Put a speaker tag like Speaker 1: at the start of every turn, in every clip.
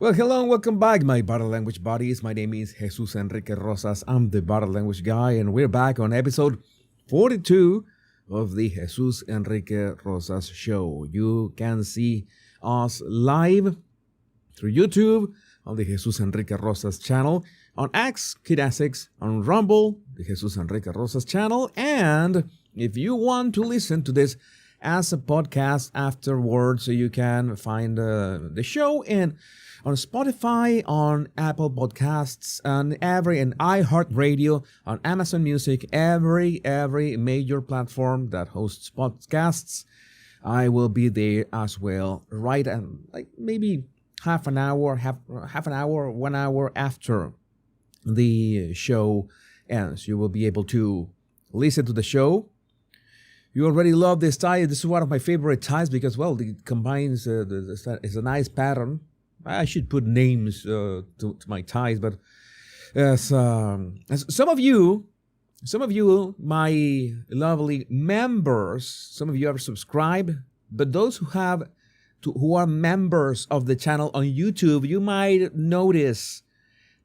Speaker 1: Well, hello and welcome back, my body language buddies. My name is Jesus Enrique Rosas. I'm the body language guy, and we're back on episode 42 of the Jesus Enrique Rosas show. You can see us live through YouTube on the Jesus Enrique Rosas channel, on X, Kid Essex, on Rumble, the Jesus Enrique Rosas channel, and if you want to listen to this as a podcast afterwards, so you can find the show on Spotify, on Apple Podcasts, and iHeartRadio, on Amazon Music, every major platform that hosts podcasts. I will be there as well, right? And like maybe half an hour, 1 hour after the show ends, you will be able to listen to the show. You already love this tie. This is one of my favorite ties because, well, it combines. It's a nice pattern. I should put names to my ties, but as some of you, my lovely members, some of you have subscribed, but those who are members of the channel on YouTube, you might notice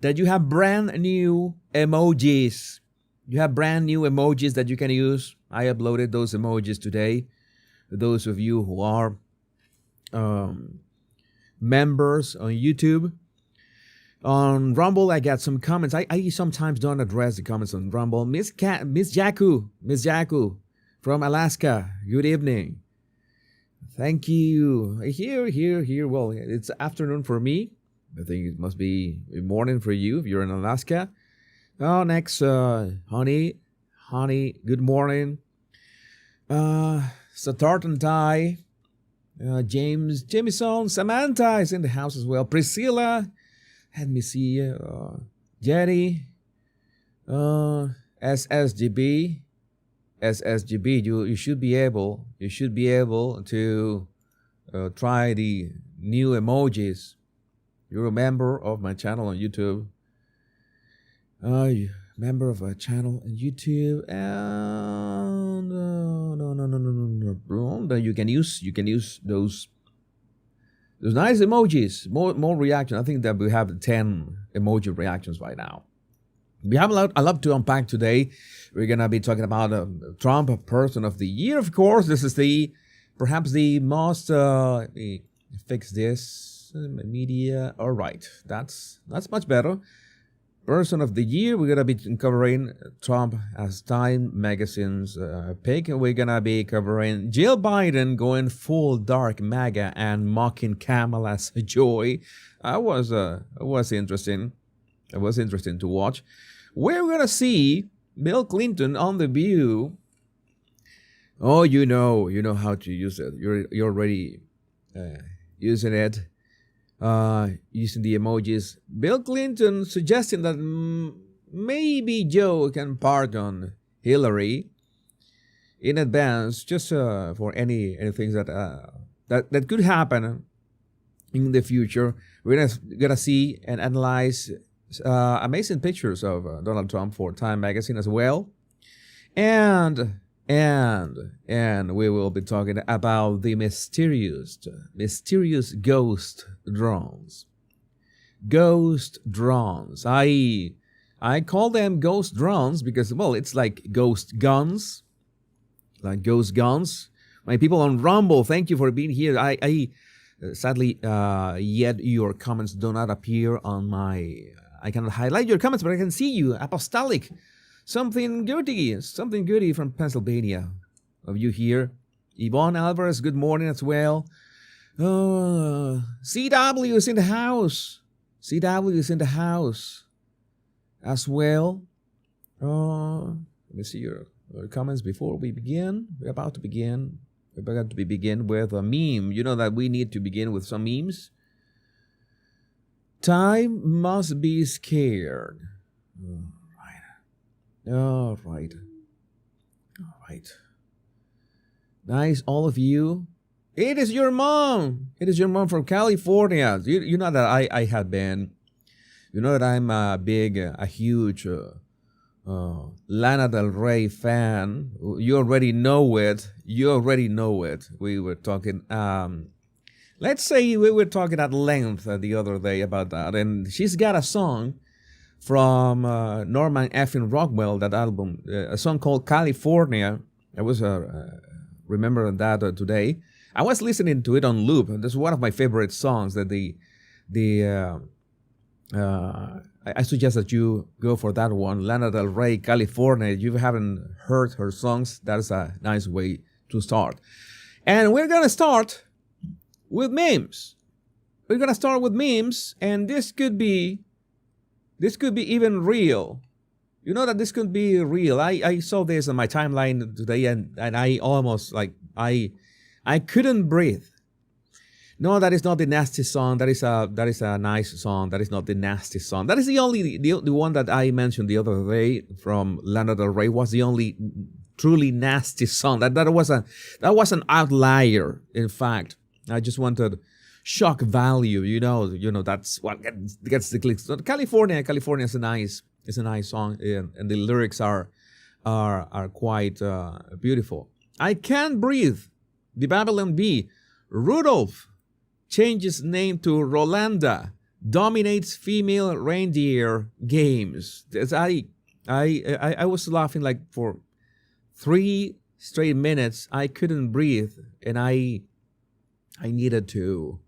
Speaker 1: that you have brand new emojis. You have brand new emojis that you can use. I uploaded those emojis today. Those of you who are members on YouTube. On Rumble, I got some comments. I sometimes don't address the comments on Rumble. Miss Jaku from Alaska. Good evening. Thank you. Here. Well, it's afternoon for me. I think it must be morning for you if you're in Alaska. Oh, next, honey, good morning. Satart and Ty. James Jamison, Samantha is in the house as well. Priscilla, let me see. Jenny, SSGB. You should be able to try the new emojis. You're a member of my channel on YouTube. Member of a channel on YouTube, and no. You can use those nice emojis. More reaction. I think that we have 10 emoji reactions right now. We have a lot to unpack today. We're gonna be talking about Trump Person of the Year, of course. This is perhaps the most. Let me fix this media. All right, that's much better. Person of the Year, we're going to be covering Trump as Time Magazine's pick. We're going to be covering Jill Biden going full dark MAGA and mocking Kamala's joy. That was interesting. It was interesting to watch. We're going to see Bill Clinton on The View. Oh, you know how to use it. You're already using it. Using the emojis. Bill Clinton suggesting that maybe Joe can pardon Hillary in advance, just for any things that could happen in the future. We're gonna see and analyze amazing pictures of Donald Trump for Time Magazine as well, and we will be talking about the mysterious ghost drones. Ghost drones. I call them ghost drones because, well, it's like ghost guns. Like ghost guns. My people on Rumble, thank you for being here. I sadly, yet your comments do not appear on my... I cannot highlight your comments, but I can see you. Apostolic. Something goody from Pennsylvania of you here. Yvonne Alvarez, good morning as well. CW is in the house. CW is in the house as well. Let me see your comments before we begin. We're about to begin. We're about to begin with a meme. You know that we need to begin with some memes. Time must be scared. All right. Nice, all of you. It is your mom. It is your mom from California. You know that I have been. You know that I'm a huge Lana Del Rey fan. You already know it. We were talking Let's say we were talking at length the other day about that, and she's got a song from Norman Effin Rockwell, that album, a song called California. I was remembering that today. I was listening to it on loop. This is one of my favorite songs. That I suggest that you go for that one, Lana Del Rey, California. If you haven't heard her songs, that is a nice way to start. And we're gonna start with memes. We're gonna start with memes, and this could be even real. You know that this could be real. I saw this on my timeline today, and I almost I couldn't breathe. No, that is not the nasty song. That is a nice song. That is not the nasty song. That is the one that I mentioned the other day from Lana Del Rey was the only truly nasty song. That was an outlier. In fact, I just wanted shock value. You know that's what gets the clicks. California is a nice song, and the lyrics are quite beautiful. I Can't Breathe, the Babylon Bee. Rudolph changes name to Rolanda. Dominates female reindeer games. I was laughing like for 3 straight minutes. I couldn't breathe, and I needed to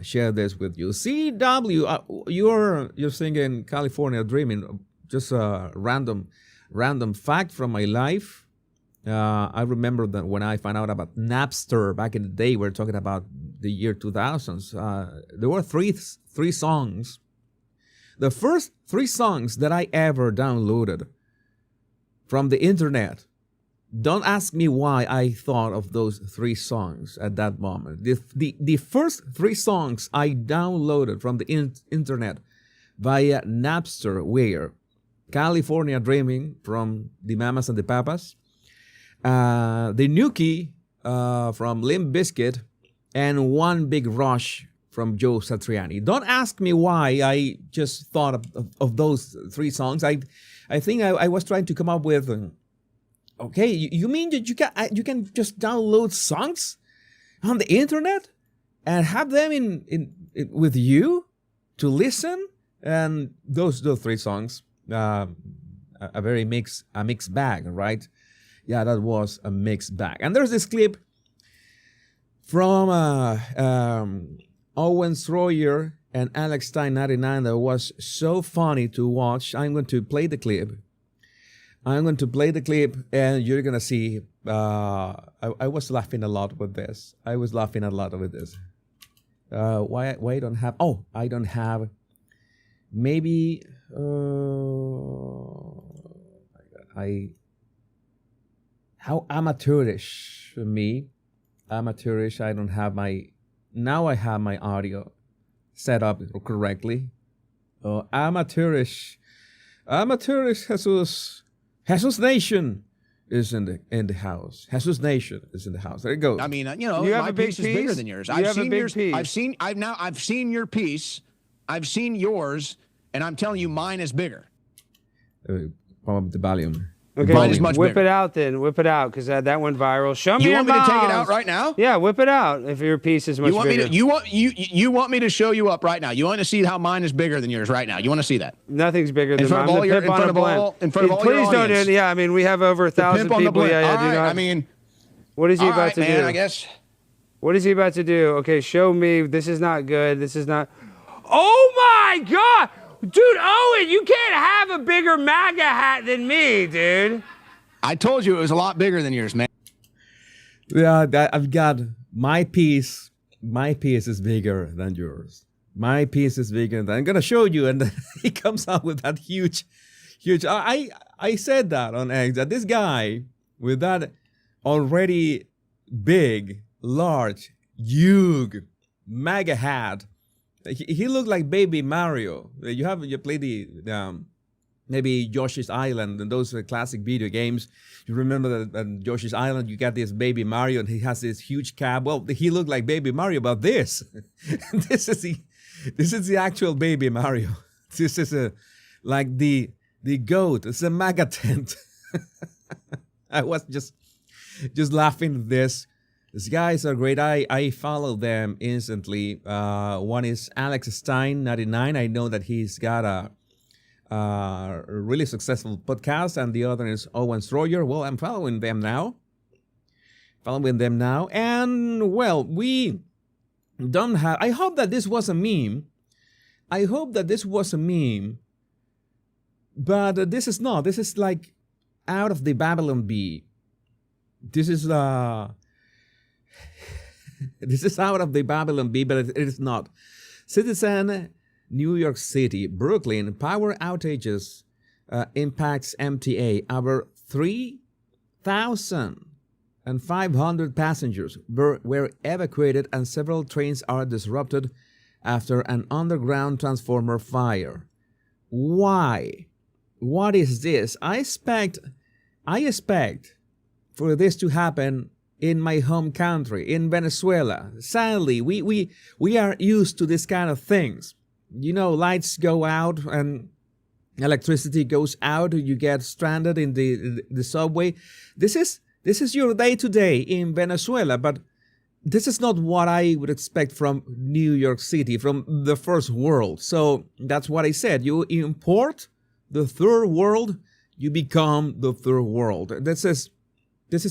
Speaker 1: share this with you. CW, you're singing California Dreaming. Just a random fact from my life. I remember that when I found out about Napster back in the day, we're talking about the year 2000s. There were three songs. The first 3 songs that I ever downloaded from the internet. Don't ask me why I thought of those 3 songs at that moment. The first 3 songs I downloaded from the internet via Napster were California Dreaming from the Mamas and the Papas, the Nuki from Limp Bizkit, and One Big Rush from Joe Satriani. Don't ask me why I just thought of those 3 songs. I think I was trying to come up with, okay, you mean that you can just download songs on the internet and have them in with you to listen? And those 3 songs, a mixed bag, right? Yeah, that was a mixed bag. And there's this clip from Owen Sawyer and Alex Stein 99 that was so funny to watch. I'm going to play the clip, and you're going to see. I was laughing a lot with this. Why I don't have? Oh, I don't have. Maybe how amateurish for me. Amateurish. I don't have my. Now I have my audio set up correctly. Amateurish. Jesus Nation is in the house. Jesus Nation is in the house. There it goes.
Speaker 2: I mean, my piece is bigger than yours. I've seen yours. I've seen your piece. I've seen yours, and I'm telling you, mine is bigger.
Speaker 1: Pump up the volume.
Speaker 3: Okay,
Speaker 2: mine is much
Speaker 3: whip
Speaker 2: bigger.
Speaker 3: It out then. Whip it out, because that went viral. Show me
Speaker 2: You
Speaker 3: your
Speaker 2: want me to take it
Speaker 3: moms.
Speaker 2: out right now?
Speaker 3: Yeah, whip it out if your piece is much bigger.
Speaker 2: You want me to show you up right now? You want to see how mine is bigger than yours right now? You want to see that?
Speaker 3: Nothing's bigger than mine.
Speaker 2: In front of all
Speaker 3: Please don't do it. Yeah, I mean, we have over 1,000 people. Yeah,
Speaker 2: all right,
Speaker 3: do not.
Speaker 2: I mean,
Speaker 3: what is he about to do?
Speaker 2: I guess.
Speaker 3: What is he about to do? Okay, show me. This is not good. This is not. Oh my God, dude, Owen, you can't have a bigger MAGA hat than me, dude.
Speaker 2: I told you it was a lot bigger than yours, man.
Speaker 1: Yeah, I've got my piece. My piece is bigger than yours. My piece is bigger than. I'm gonna show you, and then he comes out with that huge. I said that on X that this guy with that already big, large, huge MAGA hat. He looked like Baby Mario. You play the maybe Yoshi's Island and those classic video games. You remember that on Yoshi's Island, you got this Baby Mario and he has this huge cap. Well, he looked like Baby Mario, but this is the actual Baby Mario. This is like the goat. It's a MAGA tent. I was just laughing at this. These guys are great. I follow them instantly. One is Alex Stein 99. I know that he's got a really successful podcast, and the other is Owen Stroyer. Well, I'm following them now. And well, we don't have. I hope that this was a meme. But this is not. This is like out of the Babylon Bee. This is this is out of the Babylon Bee, but it is not. Citizen New York City, Brooklyn, power outages impacts MTA. Over 3,500 passengers were evacuated and several trains are disrupted after an underground transformer fire. Why? What is this? I expect for this to happen in my home country, in Venezuela. Sadly, we are used to this kind of things. You know, lights go out and electricity goes out. You get stranded in the subway. This is your day to day in Venezuela, but this is not what I would expect from New York City, from the first world. So that's what I said. You import the third world, you become the third world. This is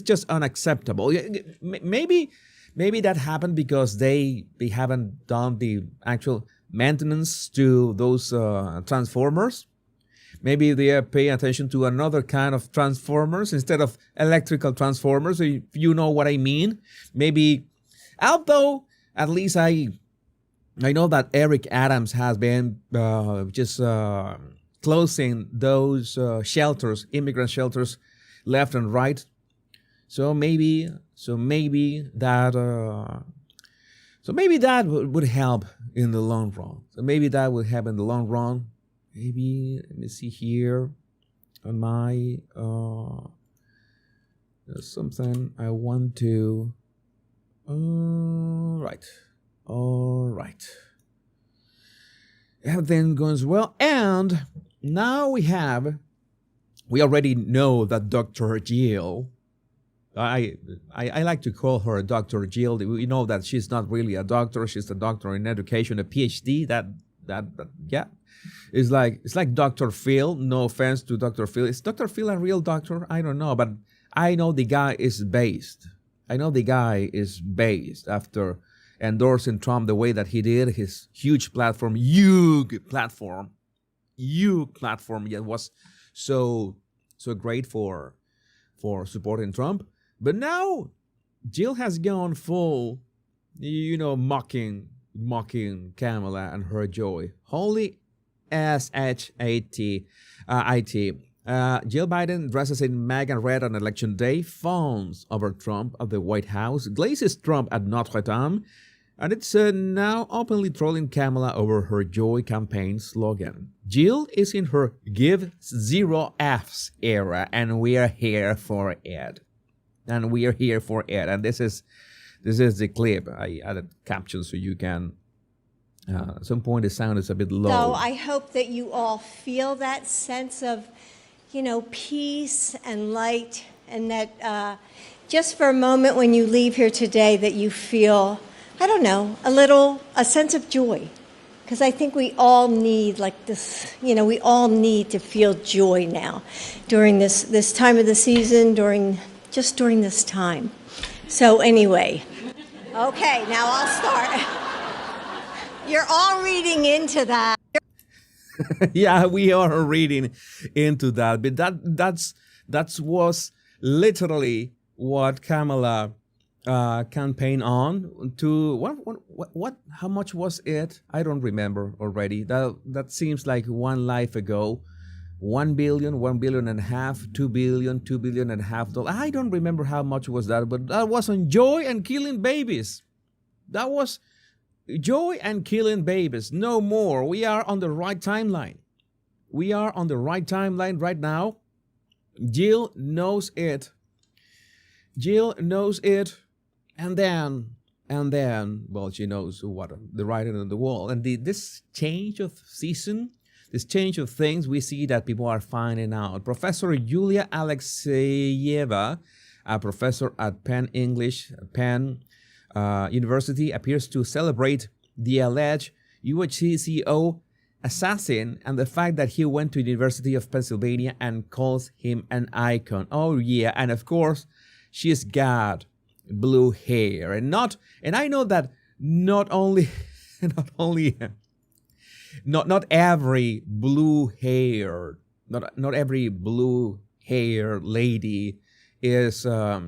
Speaker 1: just unacceptable. Maybe that happened because they haven't done the actual maintenance to those transformers. Maybe they are paying attention to another kind of transformers instead of electrical transformers. If you know what I mean. Maybe, although at least I know that Eric Adams has been just closing those shelters, immigrant shelters, left and right. So maybe that would help in the long run. Maybe let me see here on my there's something I want to. All right. Everything goes well, and now we already know that Dr. Jill. I like to call her Dr. Jill. We know that she's not really a doctor. She's a doctor in education, a PhD. That yeah. It's like Dr. Phil. No offense to Dr. Phil. Is Dr. Phil a real doctor? I don't know, but I know the guy is based. After endorsing Trump the way that he did, his huge platform, huge platform. It was so great for supporting Trump. But now Jill has gone full, mocking Kamala and her joy. Holy S-H-A-T. Jill Biden dresses in MAGA red on election day, fawns over Trump at the White House, glazes Trump at Notre Dame, and it's now openly trolling Kamala over her Joy campaign slogan. Jill is in her Give Zero Fs era, and we are here for it. And this is the clip. I added captions so you can. At some point, the sound is a bit low.
Speaker 4: So I hope that you all feel that sense of, peace and light, and that just for a moment when you leave here today, that you feel, a sense of joy. Because I think we all need we all need to feel joy now during this time of the season, during this time. So anyway, okay, now I'll start. You're all reading into that.
Speaker 1: Yeah, we are reading into that, but that was literally what Kamala campaigned on to what how much was it? I don't remember already. That seems like one life ago. 1 billion, 1 billion and a half, 2 billion, 2 billion and a half dollars. I don't remember how much was that, but that was on joy and killing babies. That was joy and killing babies. No more. We are on the right timeline. Right now. Jill knows it. And then, well, she knows what the writing on the wall. And this change of season, this change of things, we see that people are finding out. Professor Yulia Alexeyeva a professor at Penn University, appears to celebrate the alleged UHCCO assassin and the fact that he went to the University of Pennsylvania and calls him an icon. Oh yeah, and of course, she's got blue hair, and I know that not every blue hair, not every blue hair lady is a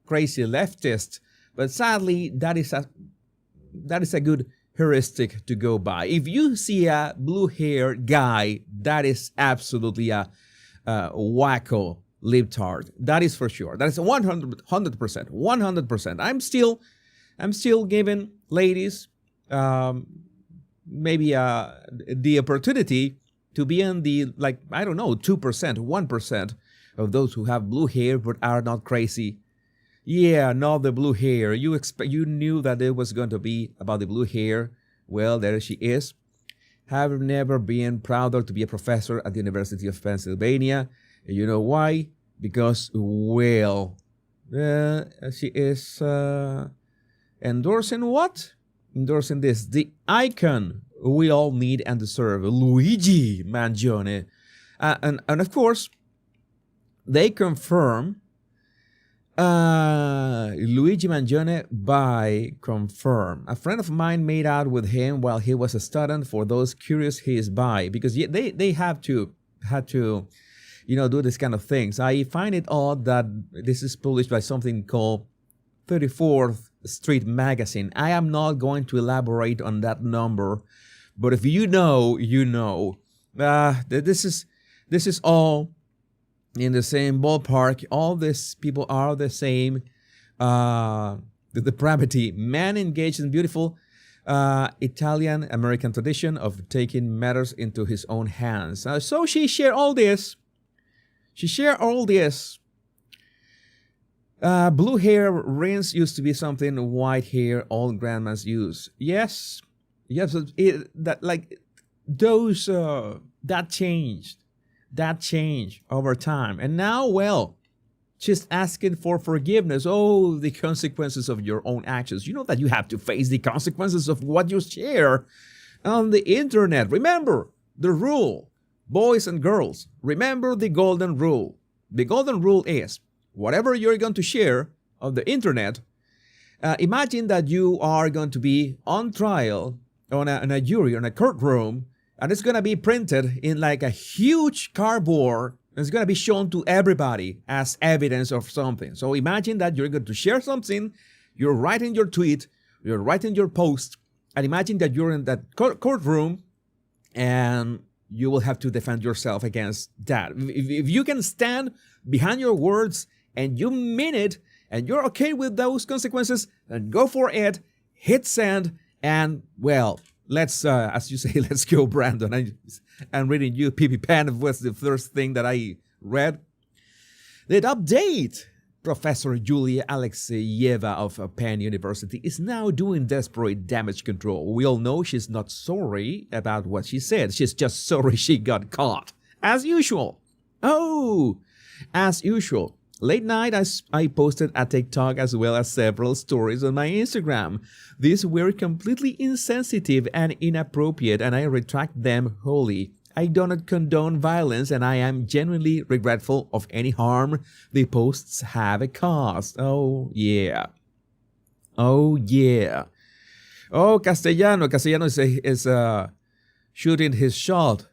Speaker 1: crazy leftist, but sadly that is a good heuristic to go by. If you see a blue hair guy, that is absolutely a wacko libtard. That is for sure. That is 100%. I'm still giving ladies maybe the opportunity to be in the 2%, 1% of those who have blue hair but are not crazy. Yeah, not the blue hair. You knew that it was going to be about the blue hair. Well, there she is. Have never been prouder to be a professor at the University of Pennsylvania. You know why? Because, she is endorsing what? Endorsing this. The icon we all need and deserve, Luigi Mangione. And of course, they confirm Luigi Mangione by confirm. A friend of mine made out with him while he was a student. For those curious, he is bi, because they had to do this kind of things. I find it odd that this is published by something called 34th Street Magazine. I am not going to elaborate on that number, but if you know, you know. This is all in the same ballpark. All these people are the same. The depravity. Man engaged in beautiful Italian-American tradition of taking matters into his own hands. So she shared all this. Blue hair rings used to be something white hair all grandmas use. Yes, that changed over time. And now, well, she's asking for forgiveness. Oh, the consequences of your own actions. You know that you have to face the consequences of what you share on the internet. Remember the rule, boys and girls. Remember the golden rule. The golden rule is, whatever you're going to share on the internet, imagine that you are going to be on trial on a jury, on a courtroom, and it's going to be printed in like a huge cardboard. It's going to be shown to everybody as evidence of something. So imagine that you're going to share something, you're writing your tweet, you're writing your post, and imagine that you're in that courtroom and you will have to defend yourself against that. If you can stand behind your words and you mean it, and you're okay with those consequences, then go for it, hit send, and, well, let's, as you say, let's go, Brandon. I'm reading you, P.P. Pan was the first thing that I read. That update. Professor Julia Alexeyeva of Penn University is now doing desperate damage control. We all know she's not sorry about what she said. She's just sorry she got caught. As usual. Oh, as usual. Late night, I posted a TikTok as well as several stories on my Instagram. These were completely insensitive and inappropriate, and I retract them wholly. I do not condone violence, and I am genuinely regretful of any harm the posts have caused. Oh, yeah. Oh, yeah. Oh, Castellanos is shooting his shot.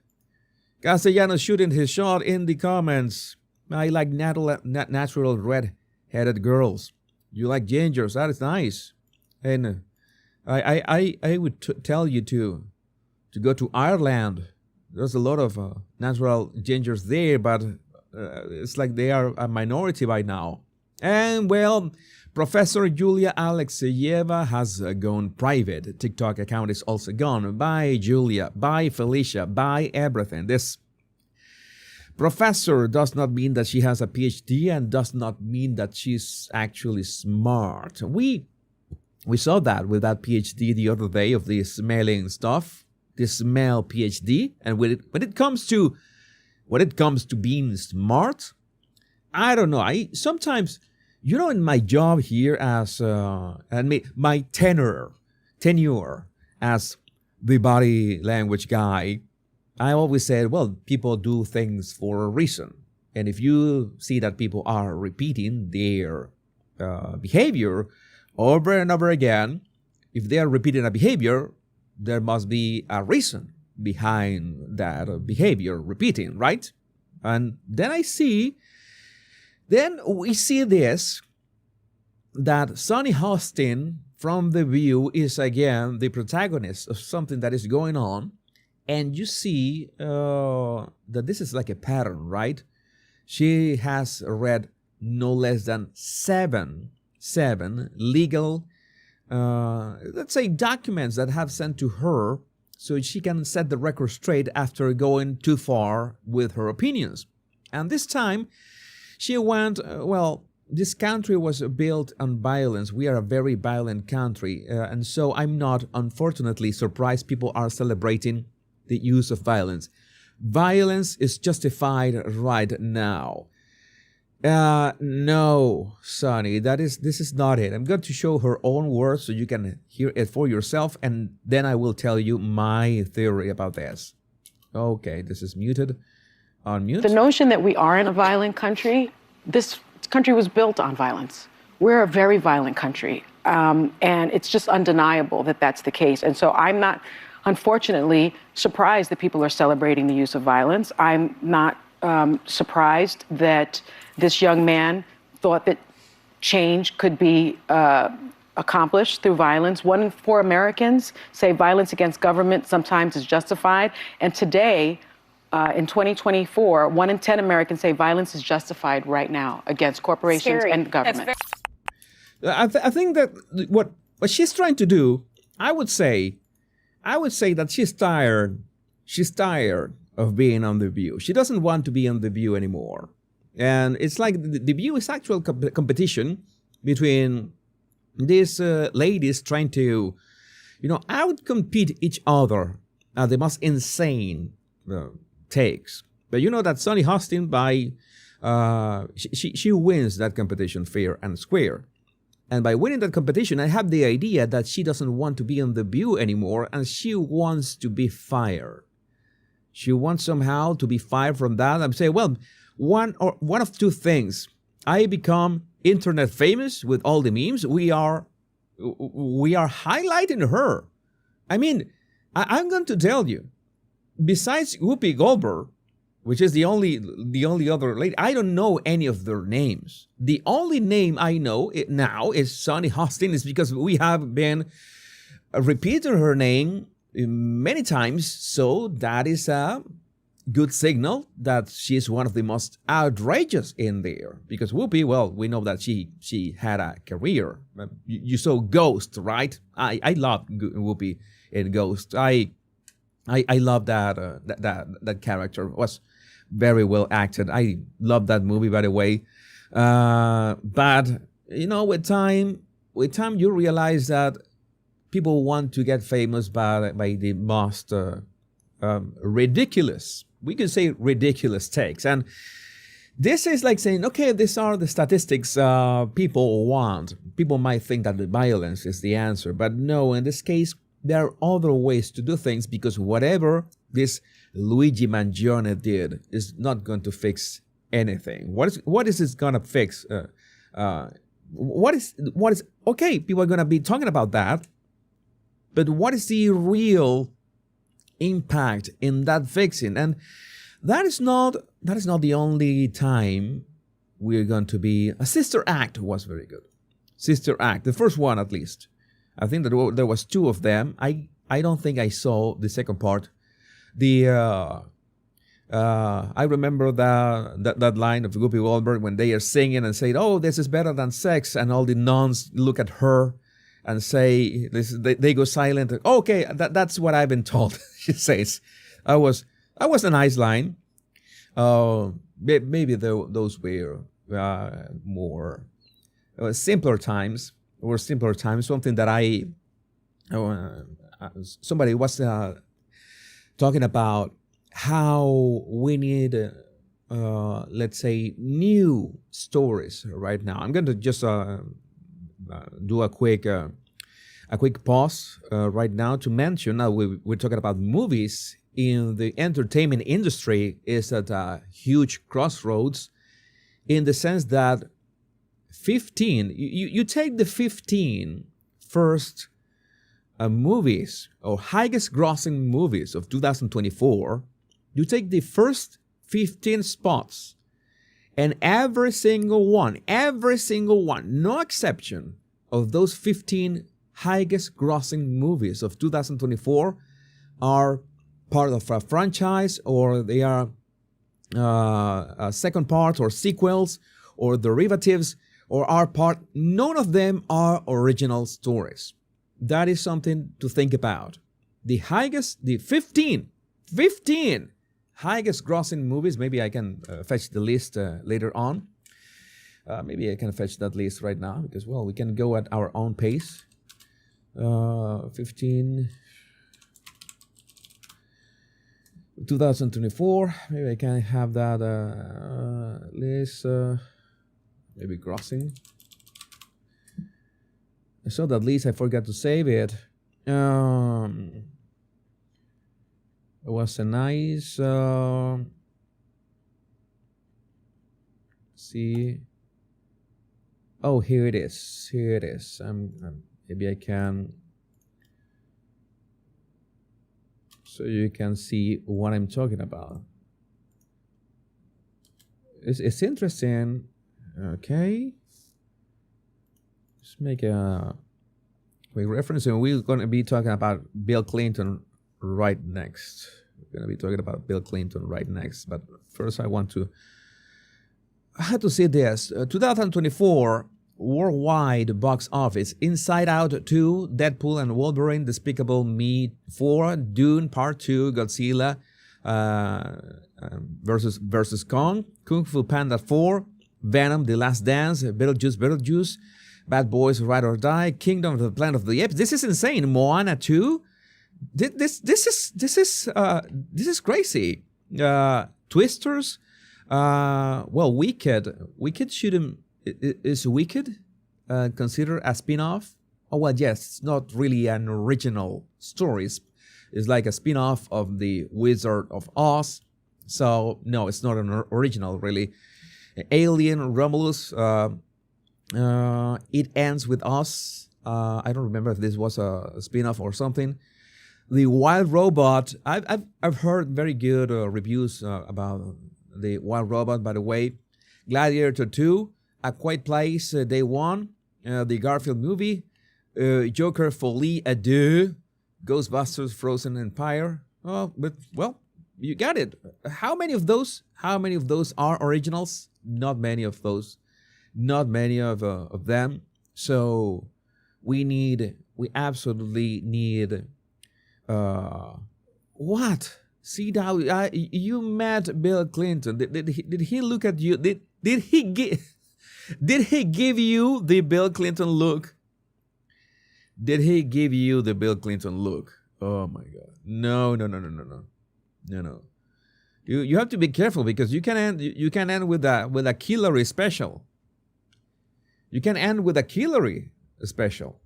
Speaker 1: Castellanos shooting his shot in the comments. I like natural red-headed girls. You like gingers. That is nice. And I would tell you to go to Ireland. There's a lot of natural gingers there, but it's like they are a minority by now. And, well, Professor Julia Alexeyeva has gone private. TikTok account is also gone. Bye, Julia. Bye, Felicia. Bye, everything. This professor does not mean that she has a PhD and does not mean that she's actually smart. We saw that with that PhD the other day of the smelling stuff, the smell PhD. And when it comes to being smart, I don't know. I sometimes, in my job here as my tenure as the body language guy, I always said, well, people do things for a reason. And if you see that people are repeating their behavior over and over again, if they are repeating a behavior, there must be a reason behind that behavior repeating, right? And then we see this, that Sunny Hostin from The View is again the protagonist of something that is going on. And you see that this is like a pattern, right? She has read no less than seven legal, let's say, documents that have sent to her so she can set the record straight after going too far with her opinions. And this time, she went, this country was built on violence. We are a very violent country. And so I'm not, unfortunately, surprised people are celebrating the use of violence. Violence is justified right now. No, Sonny, this is not it. I'm going to show her own words so you can hear it for yourself, and then I will tell you my theory about this. Okay, this is muted. Unmute.
Speaker 5: The notion that we are in a violent country, this country was built on violence. We're a very violent country, and it's just undeniable that that's the case. And so I'm not, unfortunately, surprised that people are celebrating the use of violence. I'm not surprised that this young man thought that change could be accomplished through violence. 1 in 4 Americans say violence against government sometimes is justified. And today, in 2024, 1 in 10 Americans say violence is justified right now against corporations and government.
Speaker 1: I think that what she's trying to do, I would say that she's tired. She's tired of being on The View. She doesn't want to be on The View anymore. And it's like The View is actual competition between these ladies trying to, outcompete each other at the most insane takes. But you know that Sunny Hostin, she wins that competition fair and square. And by winning that competition, I have the idea that she doesn't want to be on The View anymore, and she wants to be fired. She wants somehow to be fired from that. I'm saying, well, one of two things. I become internet famous with all the memes. We are highlighting her. I mean, I'm going to tell you, besides Whoopi Goldberg, which is the only other lady, I don't know any of their names. The only name I know now is Sunny Hostin, is because we have been repeating her name many times. So that is a good signal that she's one of the most outrageous in there. Because Whoopi, well, we know that she had a career. You saw Ghost, right? I love Whoopi in Ghost. I love that character. It was very well acted. I love that movie, by the way. But with time you realize that people want to get famous by the most ridiculous, we can say ridiculous takes. And this is like saying, okay, these are the statistics people want. People might think that the violence is the answer, but no, in this case, there are other ways to do things, because whatever this Luigi Mangione did is not going to fix anything. What is it going to fix? What is okay? People are going to be talking about that, but what is the real impact in that fixing? And that is not the only time we're going to be. A Sister Act was very good. Sister Act, the first one at least. I think that there was 2 of them. I don't think I saw the second part. I remember that line of Whoopi Goldberg when they are singing and say, "Oh, this is better than sex," and all the nuns look at her and say, they go silent. Okay, that's what I've been told. She says, "I was a nice line." Maybe those were more simpler times. Or simpler times, something that somebody was talking about how we need let's say, new stories right now. I'm going to just do a quick pause right now to mention. Now we're talking about movies in the entertainment industry is at a huge crossroads, in the sense that 15, you take the 15 first movies or highest grossing movies of 2024, you take the first 15 spots, and every single one, no exception, of those 15 highest grossing movies of 2024 are part of a franchise, or they are second parts or sequels or derivatives, or are part, none of them are original stories. That is something to think about. The 15 highest grossing movies, maybe I can fetch the list later on. Maybe I can fetch that list right now, because, well, we can go at our own pace. 15, 2024, maybe I can have that list, maybe grossing. I saw that list, I forgot to save it. It was a nice, see. Oh, here it is. Maybe I can, so you can see what I'm talking about. It's interesting. Okay. Let's make a quick reference, and we're going to be talking about Bill Clinton right next. We're going to be talking about Bill Clinton right next. But first, I had to say this. 2024 worldwide box office: Inside Out 2, Deadpool and Wolverine, Despicable Me 4, Dune Part 2, Godzilla versus Kong, Kung Fu Panda 4, Venom: The Last Dance, Beetlejuice, Bad Boys: Ride or Die, Kingdom of the Planet of the Apes. This is insane. Moana 2. This is crazy. Twisters. Well, Wicked shouldn't. Is Wicked considered a spin-off? Oh, well, yes, it's not really an original story. It's like a spin-off of the Wizard of Oz. So, no, it's not an original, really. Alien, Romulus, It Ends With Us. I don't remember if this was a spin-off or something. The Wild Robot. I've heard very good reviews about the Wild Robot, by the way. Gladiator 2. A Quiet Place, Day 1, the Garfield movie, Joker: Folie à Deux, Ghostbusters: Frozen Empire. Oh, but, well, you got it. How many of those are originals? Not many of those. Not many of them. So we absolutely need. What? See, now you met Bill Clinton. Did he look at you? Did he give you the Bill Clinton look? Did he give you the Bill Clinton look? Oh my God! No. You have to be careful, because you can end with a Hillary special. You can end with a Hillary special.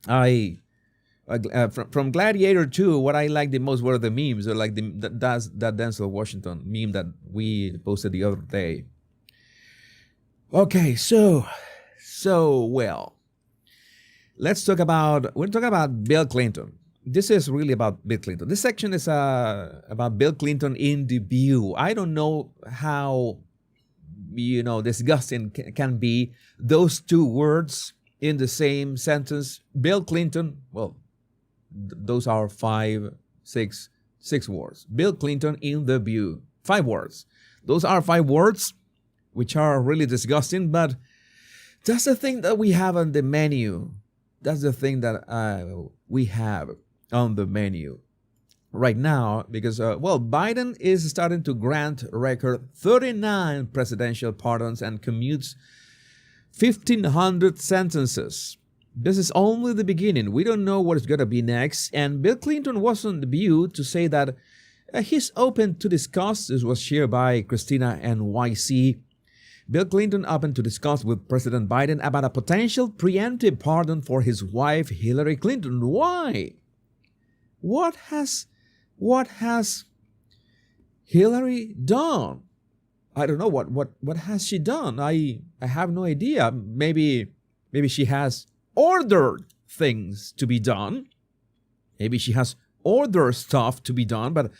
Speaker 1: From Gladiator 2, what I liked the most were the memes, like that Denzel Washington meme that we posted the other day. Okay, so well, we're talking about Bill Clinton. This is really about Bill Clinton. This section is about Bill Clinton in the View. I don't know how, disgusting can be those two words in the same sentence. Bill Clinton, well, those are six words. Bill Clinton in the View. 5 words. Those are 5 words, which are really disgusting, but that's the thing that we have on the menu. That's the thing that we have on the menu right now, because, Biden is starting to grant record 39 presidential pardons and commutes 1,500 sentences. This is only the beginning. We don't know what is going to be next. And Bill Clinton was on the View to say that He's open to discuss. This was shared by Christina NYC. Bill Clinton open to discuss with President Biden about a potential preemptive pardon for his wife Hillary Clinton. Why? What has Hillary done? I don't know what has she done. I have no idea. Maybe she has ordered things to be done. Maybe she has ordered stuff to be done, but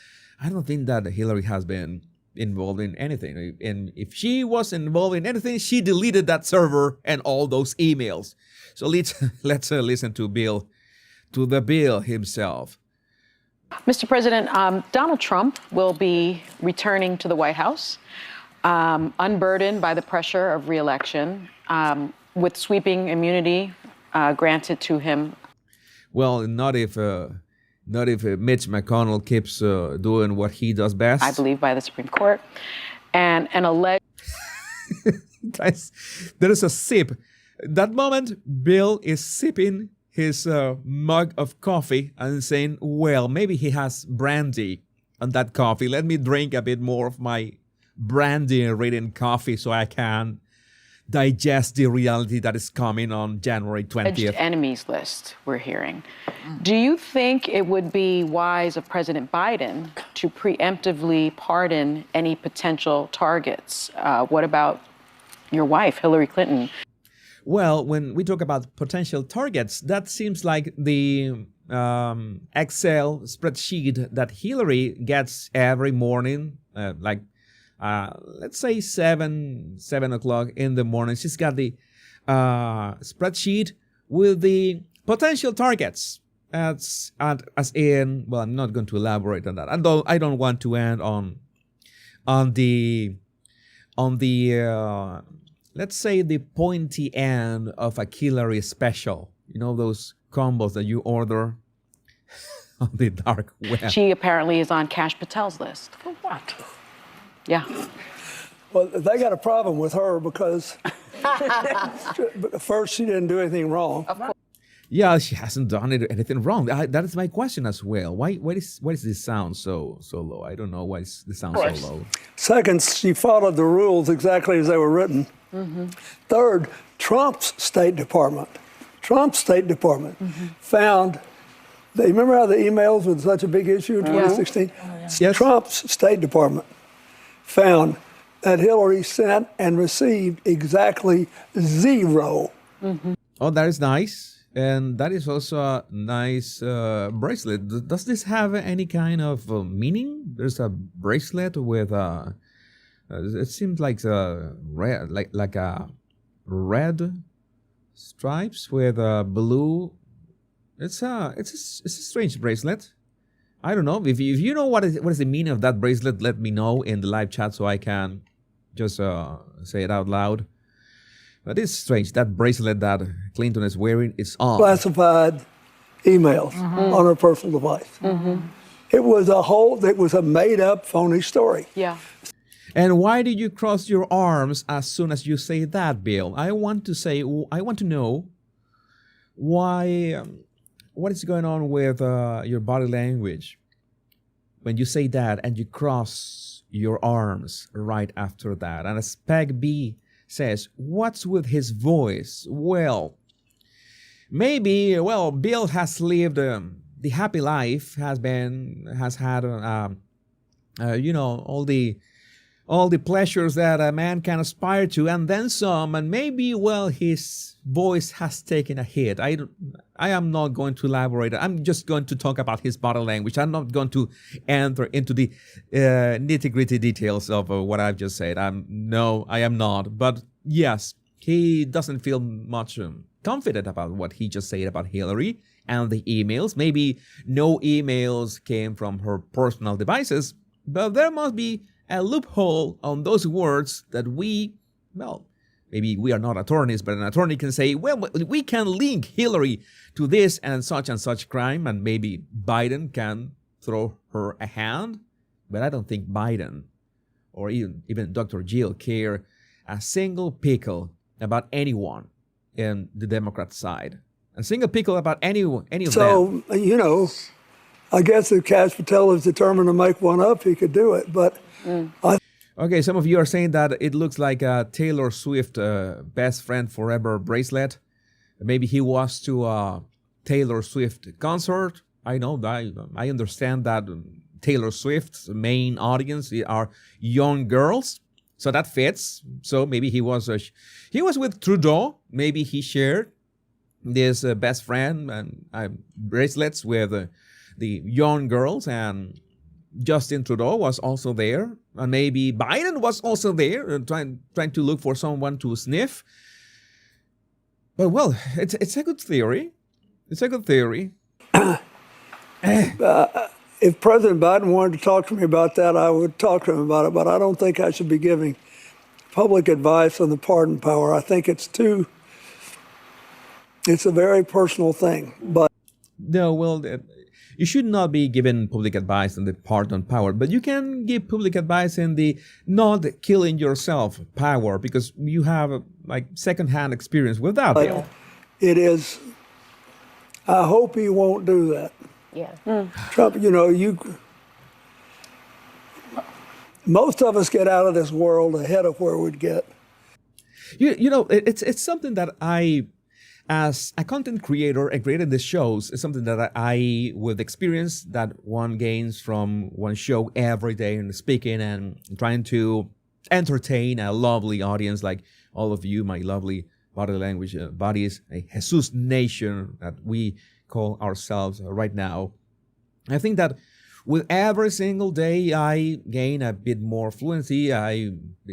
Speaker 1: I don't think that Hillary has been involved in anything. And if she was involved in anything, she deleted that server and all those emails. So let's listen to the Bill himself.
Speaker 5: Mr. President, Donald Trump will be returning to the White House, unburdened by the pressure of re-election, with sweeping immunity granted to him.
Speaker 1: Well, not if Mitch McConnell keeps doing what he does best.
Speaker 5: I believe by the Supreme Court, and alleged.
Speaker 1: There is a sip. That moment, Bill is sipping his mug of coffee and saying, well, maybe he has brandy on that coffee. Let me drink a bit more of my brandy-ridden coffee so I can digest the reality that is coming on January 20th.
Speaker 5: Enemies list we're hearing. Do you think it would be wise of President Biden to preemptively pardon any potential targets? What about your wife, Hillary Clinton?
Speaker 1: Well, when we talk about potential targets, that seems like the Excel spreadsheet that Hillary gets every morning, let's say 7 o'clock in the morning. She's got the spreadsheet with the potential targets. As in, well, I'm not going to elaborate on that. I don't want to end on the let's say the pointy end of a Hillary special. You know those combos that you order on the dark web.
Speaker 5: She apparently is on Kash Patel's list.
Speaker 6: For what?
Speaker 5: Yeah.
Speaker 6: Well, they got a problem with her because first, she didn't do anything wrong.
Speaker 5: Of course.
Speaker 1: Yeah, she hasn't done anything wrong. That is my question as well. Why is this sound so low? I don't know why is the sound so low.
Speaker 6: Second, she followed the rules exactly as they were written. Mm-hmm. Third, Trump's State Department found. They remember how the emails were such a big issue in 2016?
Speaker 1: Yes.
Speaker 6: Trump's State Department found that Hillary sent and received exactly 0.
Speaker 5: Mm-hmm.
Speaker 1: Oh, that is nice. And that is also a nice bracelet. Does this have any kind of meaning? There's a bracelet with it seems like a red, like a red stripes with blue. It's a strange bracelet. I don't know. If you know what is the meaning of that bracelet, let me know in the live chat so I can just say it out loud. But it's strange. That bracelet that Clinton is wearing is on.
Speaker 6: Classified emails on her personal device. Mm-hmm. It was a made-up, phony story.
Speaker 5: Yeah.
Speaker 1: And why did you cross your arms as soon as you say that, Bill? I want to know why. What is going on with your body language when you say that and you cross your arms right after that? And as Peg B says, what's with his voice? Well, maybe, Bill has lived the happy life, has had, all the pleasures that a man can aspire to, and then some, and maybe, his voice has taken a hit. I am not going to elaborate. I'm just going to talk about his body language. I'm not going to enter into the nitty-gritty details of what I've just said. I am not. But yes, he doesn't feel much confident about what he just said about Hillary and the emails. Maybe no emails came from her personal devices, but there must be a loophole on those words that maybe we are not attorneys, but an attorney can say, we can link Hillary to this and such crime, and maybe Biden can throw her a hand. But I don't think Biden or even Dr. Jill care a single pickle about anyone in the Democrat side. A single pickle about any of them.
Speaker 6: So, I guess if Kash Patel is determined to make one up, he could do it. But
Speaker 1: Okay, some of you are saying that it looks like a Taylor Swift best friend forever bracelet. Maybe he was to a Taylor Swift concert. I know, I understand that Taylor Swift's main audience are young girls, so that fits. So maybe he was with Trudeau. Maybe he shared this best friend and bracelets with the young girls, and Justin Trudeau was also there, and maybe Biden was also there, trying to look for someone to sniff. But well, it's a good theory. It's a good theory.
Speaker 6: if President Biden wanted to talk to me about that, I would talk to him about it. But I don't think I should be giving public advice on the pardon power. I think it's a very personal thing. But
Speaker 1: no, well, you should not be given public advice on the pardon power, but you can give public advice in the not killing yourself power, because you have like secondhand experience with that.
Speaker 6: it is. I hope he won't do that.
Speaker 7: Yeah.
Speaker 6: Trump, most of us get out of this world ahead of where we'd get.
Speaker 1: It's something that I, as a content creator and creating these shows, is something that I with experience that one gains from one show every day and speaking and trying to entertain a lovely audience like all of you, my lovely body language bodies, a Jesus Nation that we call ourselves right now. I think that with every single day, I gain a bit more fluency.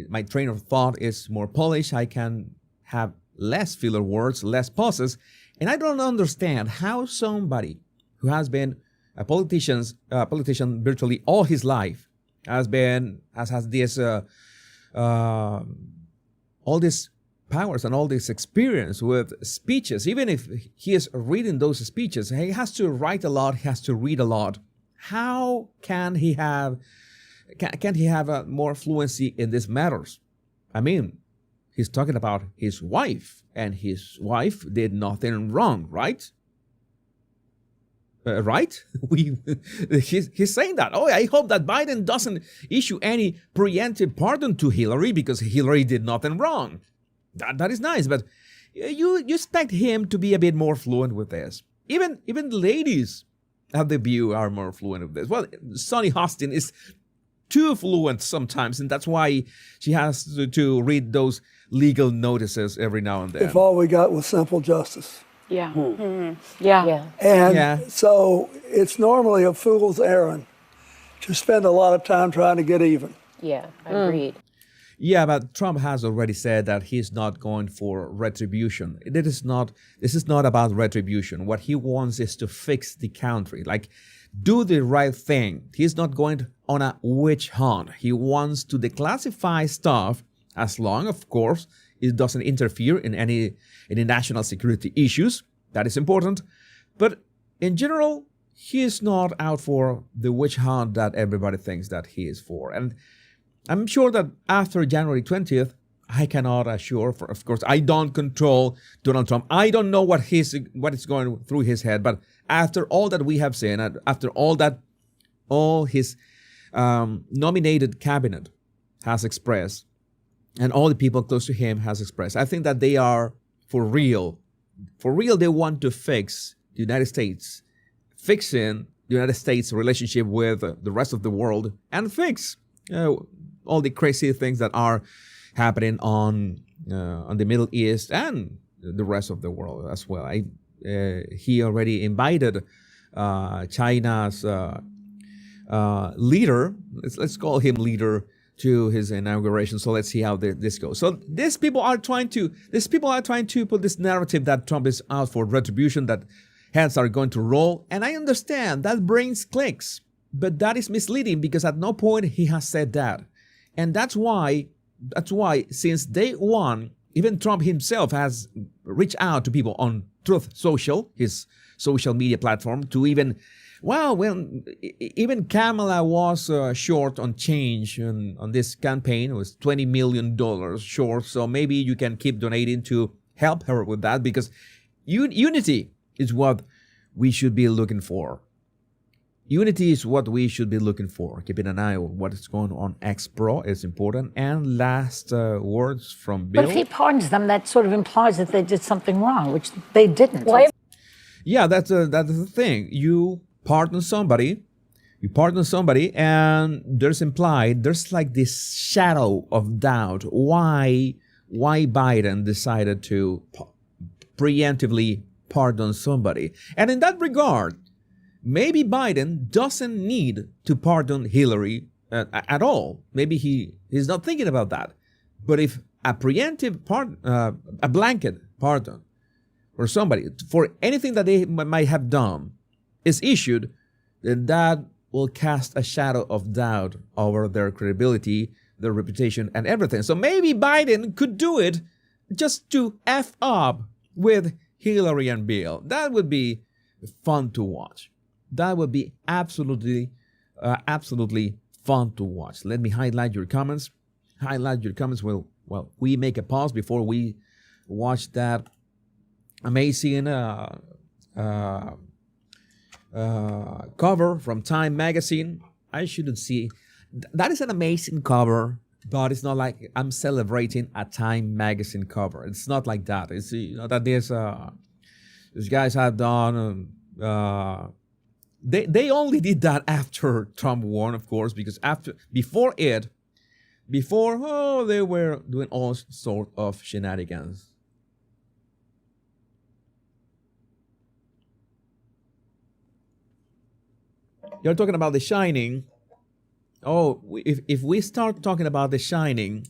Speaker 1: My train of thought is more polished. I can have less filler words, less pauses. And I don't understand how somebody who has been a politician virtually all his life has this all these powers and all this experience with speeches. Even if he is reading those speeches, he has to write a lot, he has to read a lot. How can he have more fluency in these matters? I mean, he's talking about his wife, and his wife did nothing wrong, right? Right? He's saying that. Oh, I hope that Biden doesn't issue any preemptive pardon to Hillary because Hillary did nothing wrong. That is nice, but you expect him to be a bit more fluent with this. Even the ladies of the view are more fluent with this. Well, Sonny Hostin is too fluent sometimes, and that's why she has to read those legal notices every now and then.
Speaker 6: If all we got was simple justice.
Speaker 5: Yeah. Mm-hmm. Yeah.
Speaker 6: And so it's normally a fool's errand to spend a lot of time trying to get even.
Speaker 7: Yeah, agreed.
Speaker 1: Yeah, but Trump has already said that he's not going for retribution. This is not about retribution. What he wants is to fix the country, like do the right thing. He's not going on a witch hunt. He wants to declassify stuff as long, of course, it doesn't interfere in any national security issues. That is important. But in general, he is not out for the witch hunt that everybody thinks that he is for. And I'm sure that after January 20th, I cannot assure, of course, I don't control Donald Trump. I don't know what is going through his head. But after all that we have seen, after all his nominated cabinet has expressed, and all the people close to him has expressed, I think that they are for real. For real, they want to fix the United States, fixing the United States' relationship with the rest of the world, and fix all the crazy things that are happening on the Middle East and the rest of the world as well. He already invited China's leader, let's call him leader, to his inauguration. So let's see how this goes. So these people are trying to put this narrative that Trump is out for retribution, that heads are going to roll. And I understand that brings clicks, but that is misleading because at no point he has said that. And that's why since day one, even Trump himself has reached out to people on Truth Social, his social media platform, to even Kamala was short on change on this campaign. It was $20 million short. So maybe you can keep donating to help her with that, because unity is what we should be looking for. unity is what we should be looking for. Keeping an eye on what is going on X Pro is important. And last words from Bill.
Speaker 8: But if he pardons them, that sort of implies that they did something wrong, which they didn't.
Speaker 1: Yeah, that's the thing. You pardon somebody, and there's like this shadow of doubt. Why Biden decided to preemptively pardon somebody? And in that regard, maybe Biden doesn't need to pardon Hillary at all. Maybe he's not thinking about that. But if a preemptive pardon, a blanket pardon for somebody for anything that they might have done is issued, then that will cast a shadow of doubt over their credibility, their reputation, and everything. So maybe Biden could do it just to F up with Hillary and Bill. That would be fun to watch. That would be absolutely fun to watch. Let me highlight your comments. Well, we make a pause before we watch that amazing cover from Time magazine. I shouldn't see. That is an amazing cover, but it's not like I'm celebrating a Time magazine cover. It's not like that. It's that these guys have done. They only did that after Trump won, of course, because before they were doing all sort of shenanigans. You're talking about The Shining. Oh, if we start talking about The Shining,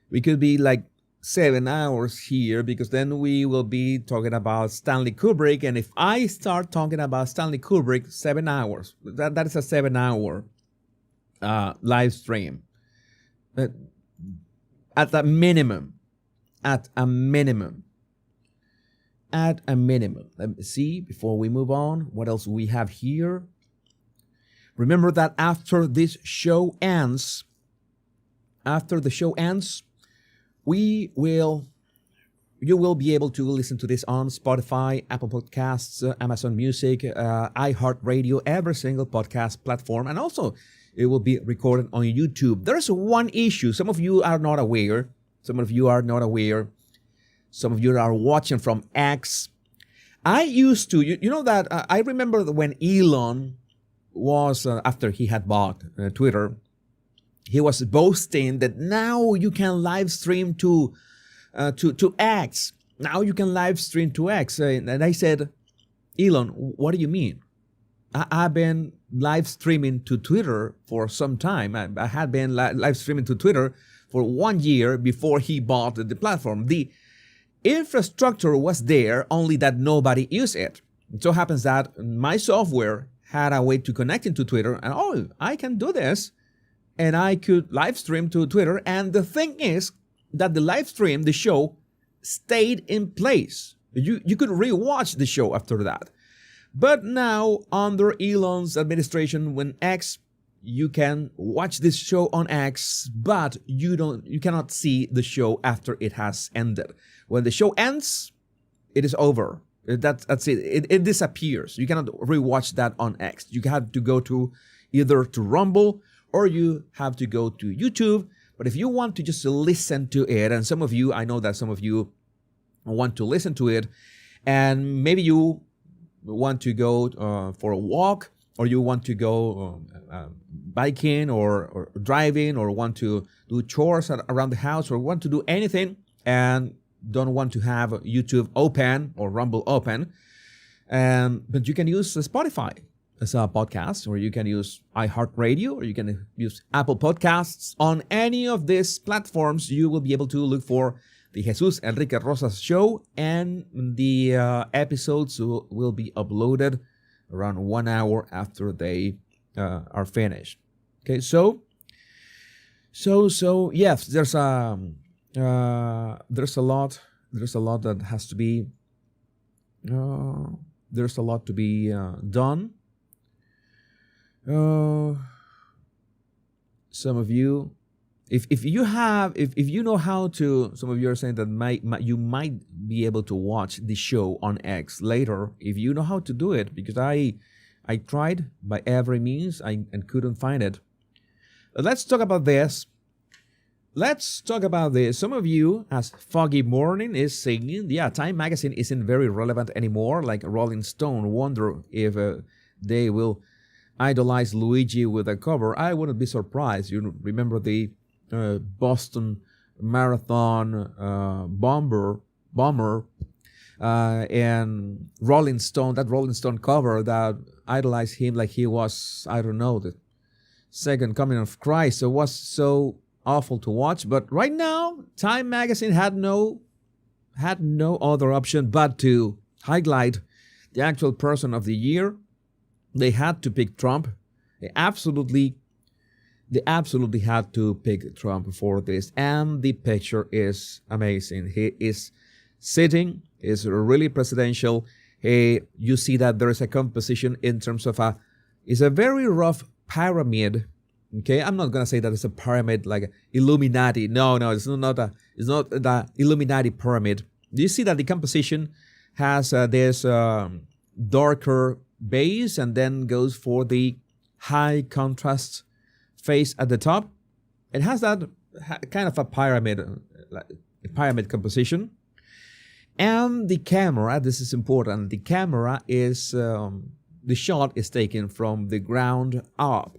Speaker 1: we could be like 7 hours here, because then we will be talking about Stanley Kubrick. And if I start talking about Stanley Kubrick, 7 hours. That is a 7-hour live stream. But at a minimum. Let me see, before we move on, what else we have here. Remember that after the show ends, you will be able to listen to this on Spotify, Apple Podcasts, Amazon Music, iHeartRadio, every single podcast platform, and also it will be recorded on YouTube. There's one issue. Some of you are not aware. Some of you are watching from X. I used to, you know that, I remember when Elon was, after he had bought Twitter, he was boasting that now you can live stream to X. Now you can live stream to X. And I said, Elon, what do you mean? I've been live streaming to Twitter for some time. I had been live streaming to Twitter for 1 year before he bought the platform. The infrastructure was there, only that nobody used it. It so happens that my software had a way to connect into Twitter, and I can do this. And I could live stream to Twitter. And the thing is that the live stream, the show, stayed in place. You could rewatch the show after that. But now, under Elon's administration, when X, you can watch this show on X, but you cannot see the show after it has ended. When the show ends, it is over. That's it. It disappears. You cannot rewatch that on X. You have to go to either to Rumble, or you have to go to YouTube. But if you want to just listen to it, and I know that some of you want to listen to it, and maybe you want to go for a walk, or you want to go biking or driving, or want to do chores around the house, or want to do anything, and don't want to have YouTube open or Rumble open, but you can use Spotify as a podcast, or you can use iHeartRadio, or you can use Apple Podcasts. On any of these platforms, you will be able to look for the Jesus Enrique Rosas show, and the episodes will be uploaded around 1 hour after they are finished. Okay, so yes, there's a lot that has to be there's a lot to be done. Some of you, if you know how to, some of you are saying that you might be able to watch the show on X later if you know how to do it, because I I tried by every means and couldn't find it. Let's talk about this. Some of you, as Foggy Morning is saying, yeah, Time Magazine isn't very relevant anymore, like Rolling Stone. Wonder if they will idolize Luigi with a cover. I wouldn't be surprised. You remember the Boston Marathon bomber and Rolling Stone, that Rolling Stone cover that idolized him like he was, I don't know, the second coming of Christ. So it was so awful to watch. But right now, Time Magazine had no other option but to highlight the actual person of the year. They had to pick Trump. They absolutely had to pick Trump for this. And the picture is amazing. He is sitting, is really presidential. You see that there is a composition in terms of it's a very rough pyramid. Okay, I'm not gonna say that it's a pyramid like Illuminati. No, it's not the Illuminati pyramid. Do you see that the composition has this darker base and then goes for the high contrast face at the top? It has that kind of a pyramid composition. And the camera, this is important. The camera is the shot is taken from the ground up.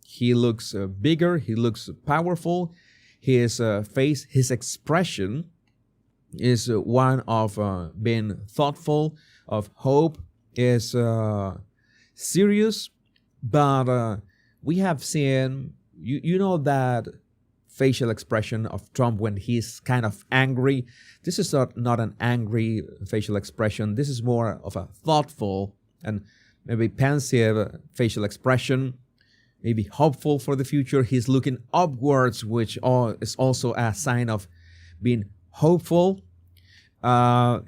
Speaker 1: He looks bigger, he looks powerful. His face, his expression is one of being thoughtful, of hope, is serious. But we have seen, you know that facial expression of Trump when he's kind of angry. This is not an angry facial expression. This is more of a thoughtful and maybe pensive facial expression. Maybe hopeful for the future. He's looking upwards, which is also a sign of being hopeful.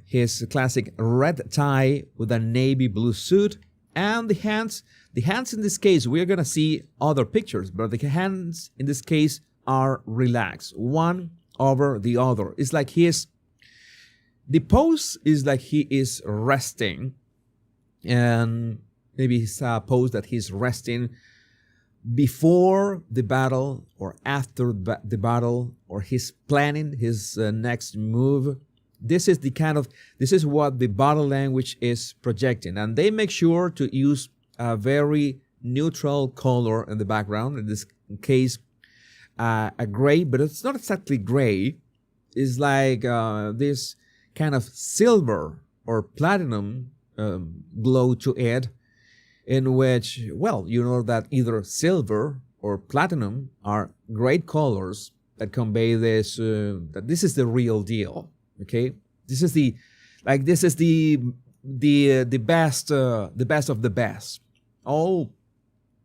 Speaker 1: His classic red tie with a navy blue suit. And the hands in this case, we're going to see other pictures, but the hands in this case are relaxed, one over the other. It's like the pose is like he is resting. And maybe it's a pose that he's resting before the battle or after the battle, or he's planning his next move. This is what the body language is projecting, and they make sure to use a very neutral color in the background. In this case, a gray, but it's not exactly gray. It's like this kind of silver or platinum glow to it, in which, well, you know that either silver or platinum are great colors that convey this, that this is the real deal. Okay, this is the best of the best. All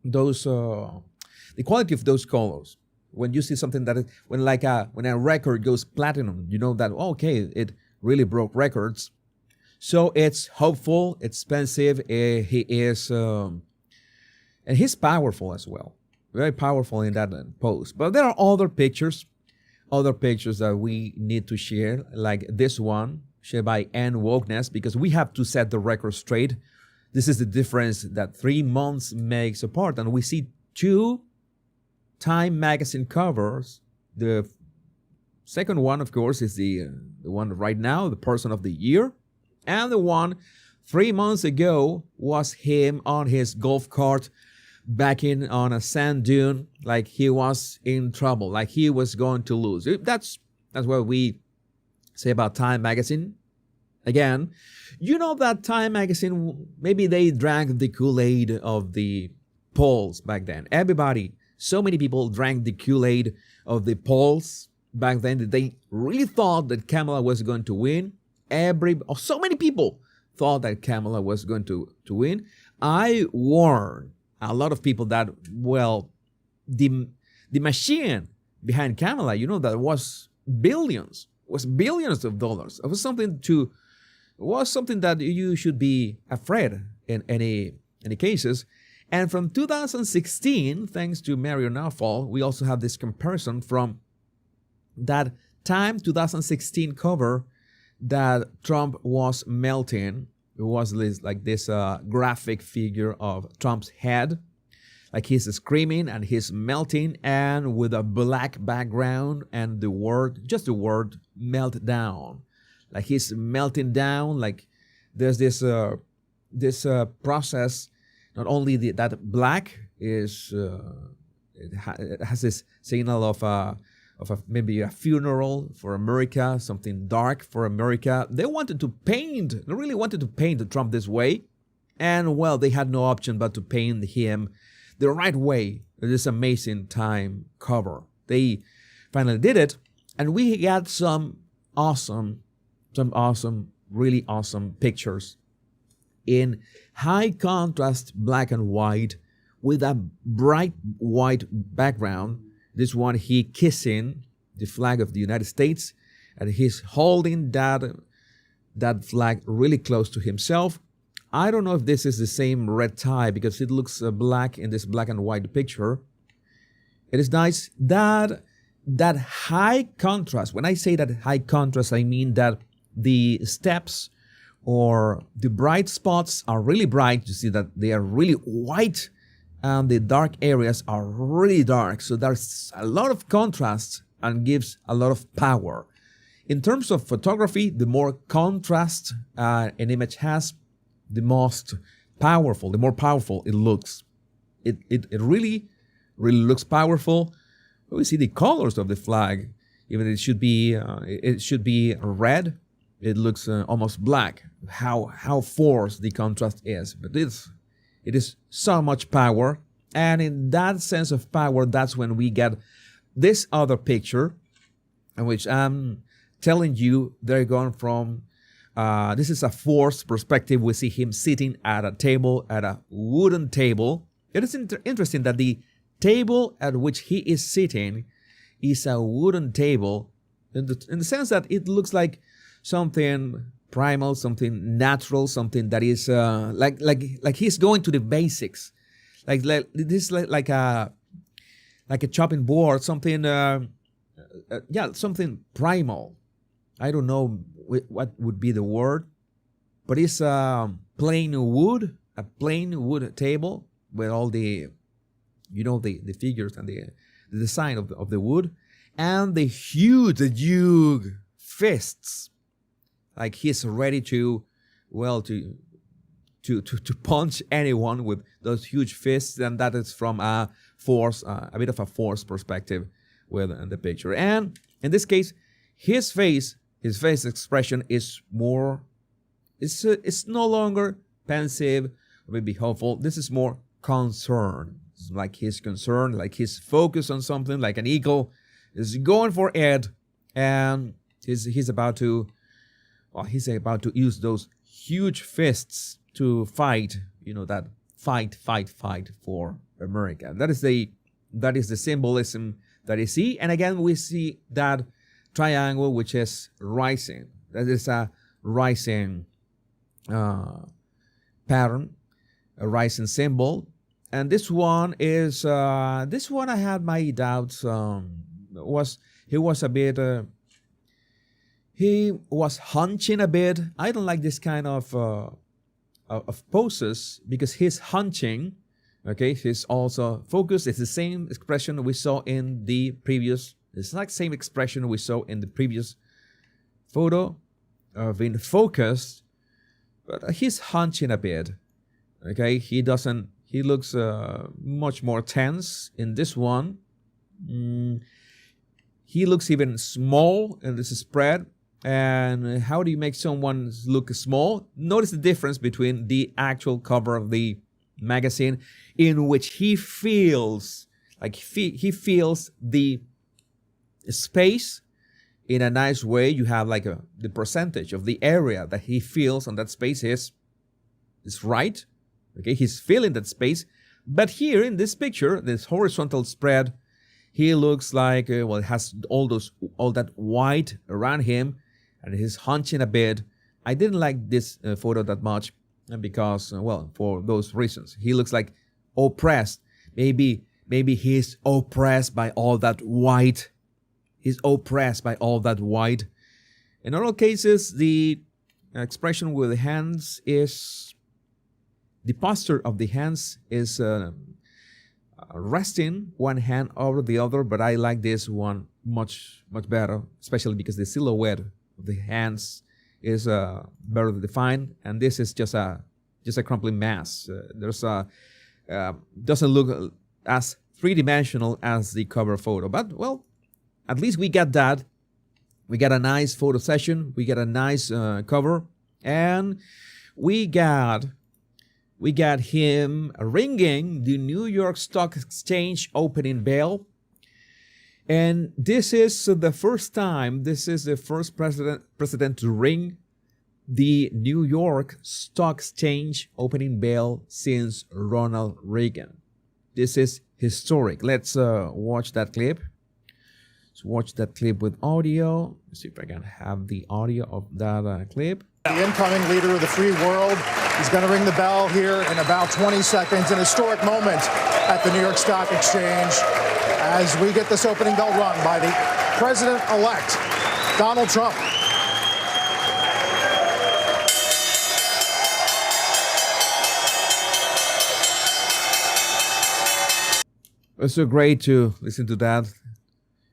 Speaker 1: those the quality of those colors. When you see something that is, when a record goes platinum, you know that okay, it really broke records. So it's hopeful, it's expensive. He is, and he's powerful as well, very powerful in that pose. But there are other pictures that we need to share, like this one shared by Ann Wokeness, because we have to set the record straight. This is the difference that 3 months makes apart, and we see 2 Time Magazine covers. The second one, of course, is the one right now, the person of the year. And the one 3 months ago was him on his golf cart backing on a sand dune, like he was in trouble, like he was going to lose. That's what we say about Time Magazine. Again, you know that Time Magazine, maybe they drank the Kool-Aid of the polls back then. Everybody, so many people drank the Kool-Aid of the polls back then that they really thought that Kamala was going to win. So many people thought that Kamala was going to win. I warned a lot of people that, well, the machine behind Kamala, you know, that was billions of dollars. It was something that you should be afraid in any cases. And from 2016, thanks to Mario Nawfal, we also have this comparison from that Time 2016 cover that Trump was melting it was this graphic figure of Trump's head, like he's screaming and he's melting, and with a black background and the word meltdown, like he's melting down. Like there's this process. Not only that black is it has this signal of maybe a funeral for America, something dark for America. They really wanted to paint Trump this way, and well, they had no option but to paint him the right way. This amazing Time cover. They finally did it, and we got some awesome, really awesome pictures in high contrast black and white with a bright white background. This one, he kissing the flag of the United States, and he's holding that flag really close to himself. I don't know if this is the same red tie because it looks black in this black and white picture. It is nice that high contrast. When I say that high contrast, I mean that the steps or the bright spots are really bright. You see that they are really white, and the dark areas are really dark. So there's a lot of contrast and gives a lot of power. In terms of photography, the more contrast an image has, the more powerful it looks. It really looks powerful. We see the colors of the flag. Even it should be red. It looks almost black. How forced the contrast is, but it is so much power. And in that sense of power, that's when we get this other picture, in which I'm telling you they're going from, this is a forced perspective. We see him sitting at a wooden table. It is interesting that the table at which he is sitting is a wooden table in the sense that it looks like something primal, something natural, something that is like he's going to the basics, like this like a chopping board, something something primal. I don't know what would be the word, but it's a plain wood table with all the the figures and the design of the wood, and the huge fists. Like he's ready to punch anyone with those huge fists, and that is from a bit of a force perspective with the picture. And in this case, his face expression is more. It's no longer pensive or maybe hopeful. This is more concern. It's like he's concerned, like he's focused on something, like an eagle is going for it, and he's about to use those huge fists to fight, that fight for America. That is the symbolism that you see. And again, we see that triangle, which is rising. That is a rising pattern, a rising symbol. And this one is, I had my doubts. He was hunching a bit. I don't like this kind of poses because he's hunching. Okay, he's also focused. It's the same expression we saw in the previous. It's like same expression we saw in the previous photo of being focused, but he's hunching a bit. Okay, he looks much more tense in this one. He looks even small in this spread. And how do you make someone look small? Notice the difference between the actual cover of the magazine, in which he feels like he feels the space in a nice way. You have like the percentage of the area that he feels on that space is right. Okay, he's feeling that space. But here in this picture, this horizontal spread, he looks like it has all that white around him, and he's hunching a bit. I didn't like this photo that much because, for those reasons. He looks like oppressed. Maybe he's oppressed by all that white. He's oppressed by all that white. In all cases, the expression with the hands is, the posture of the hands is resting one hand over the other, but I like this one much better, especially because the silhouette of the hands is better defined, and this is just a crumpling mass. Doesn't look as three-dimensional as the cover photo, but well, at least we got that. We got a nice photo session. We got a nice cover, and we got him ringing the New York Stock Exchange opening bell. And this is the first time. This is the first president to ring the New York Stock Exchange opening bell since Ronald Reagan. This is historic. Let's watch that clip. Let's watch that clip with audio. Let's see if I can have the audio of that clip.
Speaker 9: The incoming leader of the free world. He's going to ring the bell here in about 20 seconds. An historic moment at the New York Stock Exchange as we get this opening bell rung by the president-elect, Donald Trump.
Speaker 1: It's so great to listen to that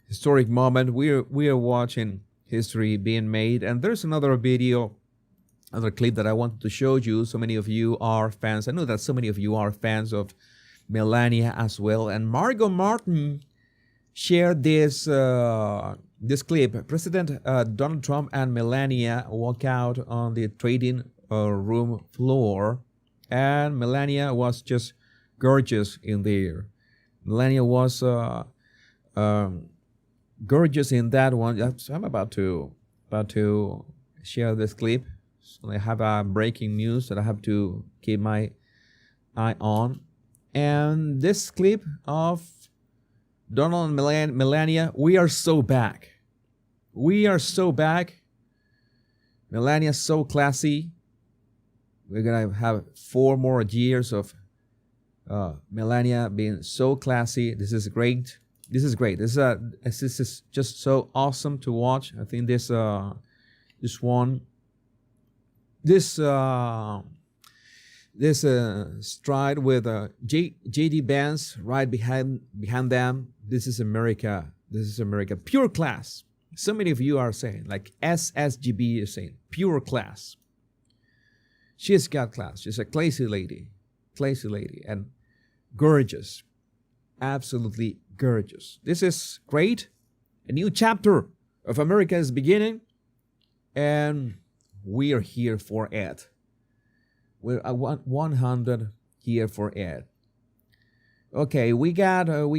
Speaker 1: historic moment. We are watching history being made, and there's another video, another clip that I wanted to show you. So many of you are fans. I know that so many of you are fans of Melania as well. And Margot Martin shared this this clip. President Donald Trump and Melania walk out on the trading room floor, and Melania was just gorgeous in there. Melania was gorgeous in that one. So I'm about to share this clip. So I have breaking news that I have to keep my eye on. And this clip of Donald and Melania, we are so back. We are so back. Melania's so classy. We're going to have 4 more years of Melania being so classy. This is great. This is great. This is just so awesome to watch. I think this stride with J.D. Vance right behind them. This is America. This is America. Pure class. So many of you are saying, like SSGB is saying, pure class. She's got class. She's a classy lady, and gorgeous. Absolutely gorgeous. This is great. A new chapter of America is beginning, and we are here for it. We're 100 here for it. Okay, we got the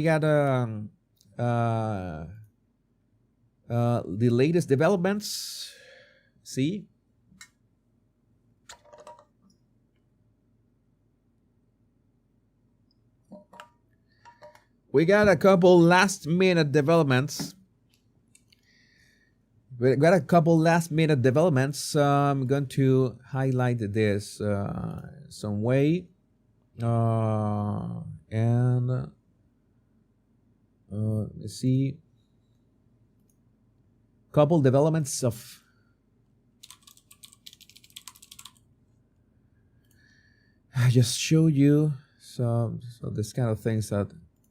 Speaker 1: latest developments. See. We got a couple last-minute developments. I'm going to highlight this some way. Let's see. Couple developments of I just showed you so this kind of things that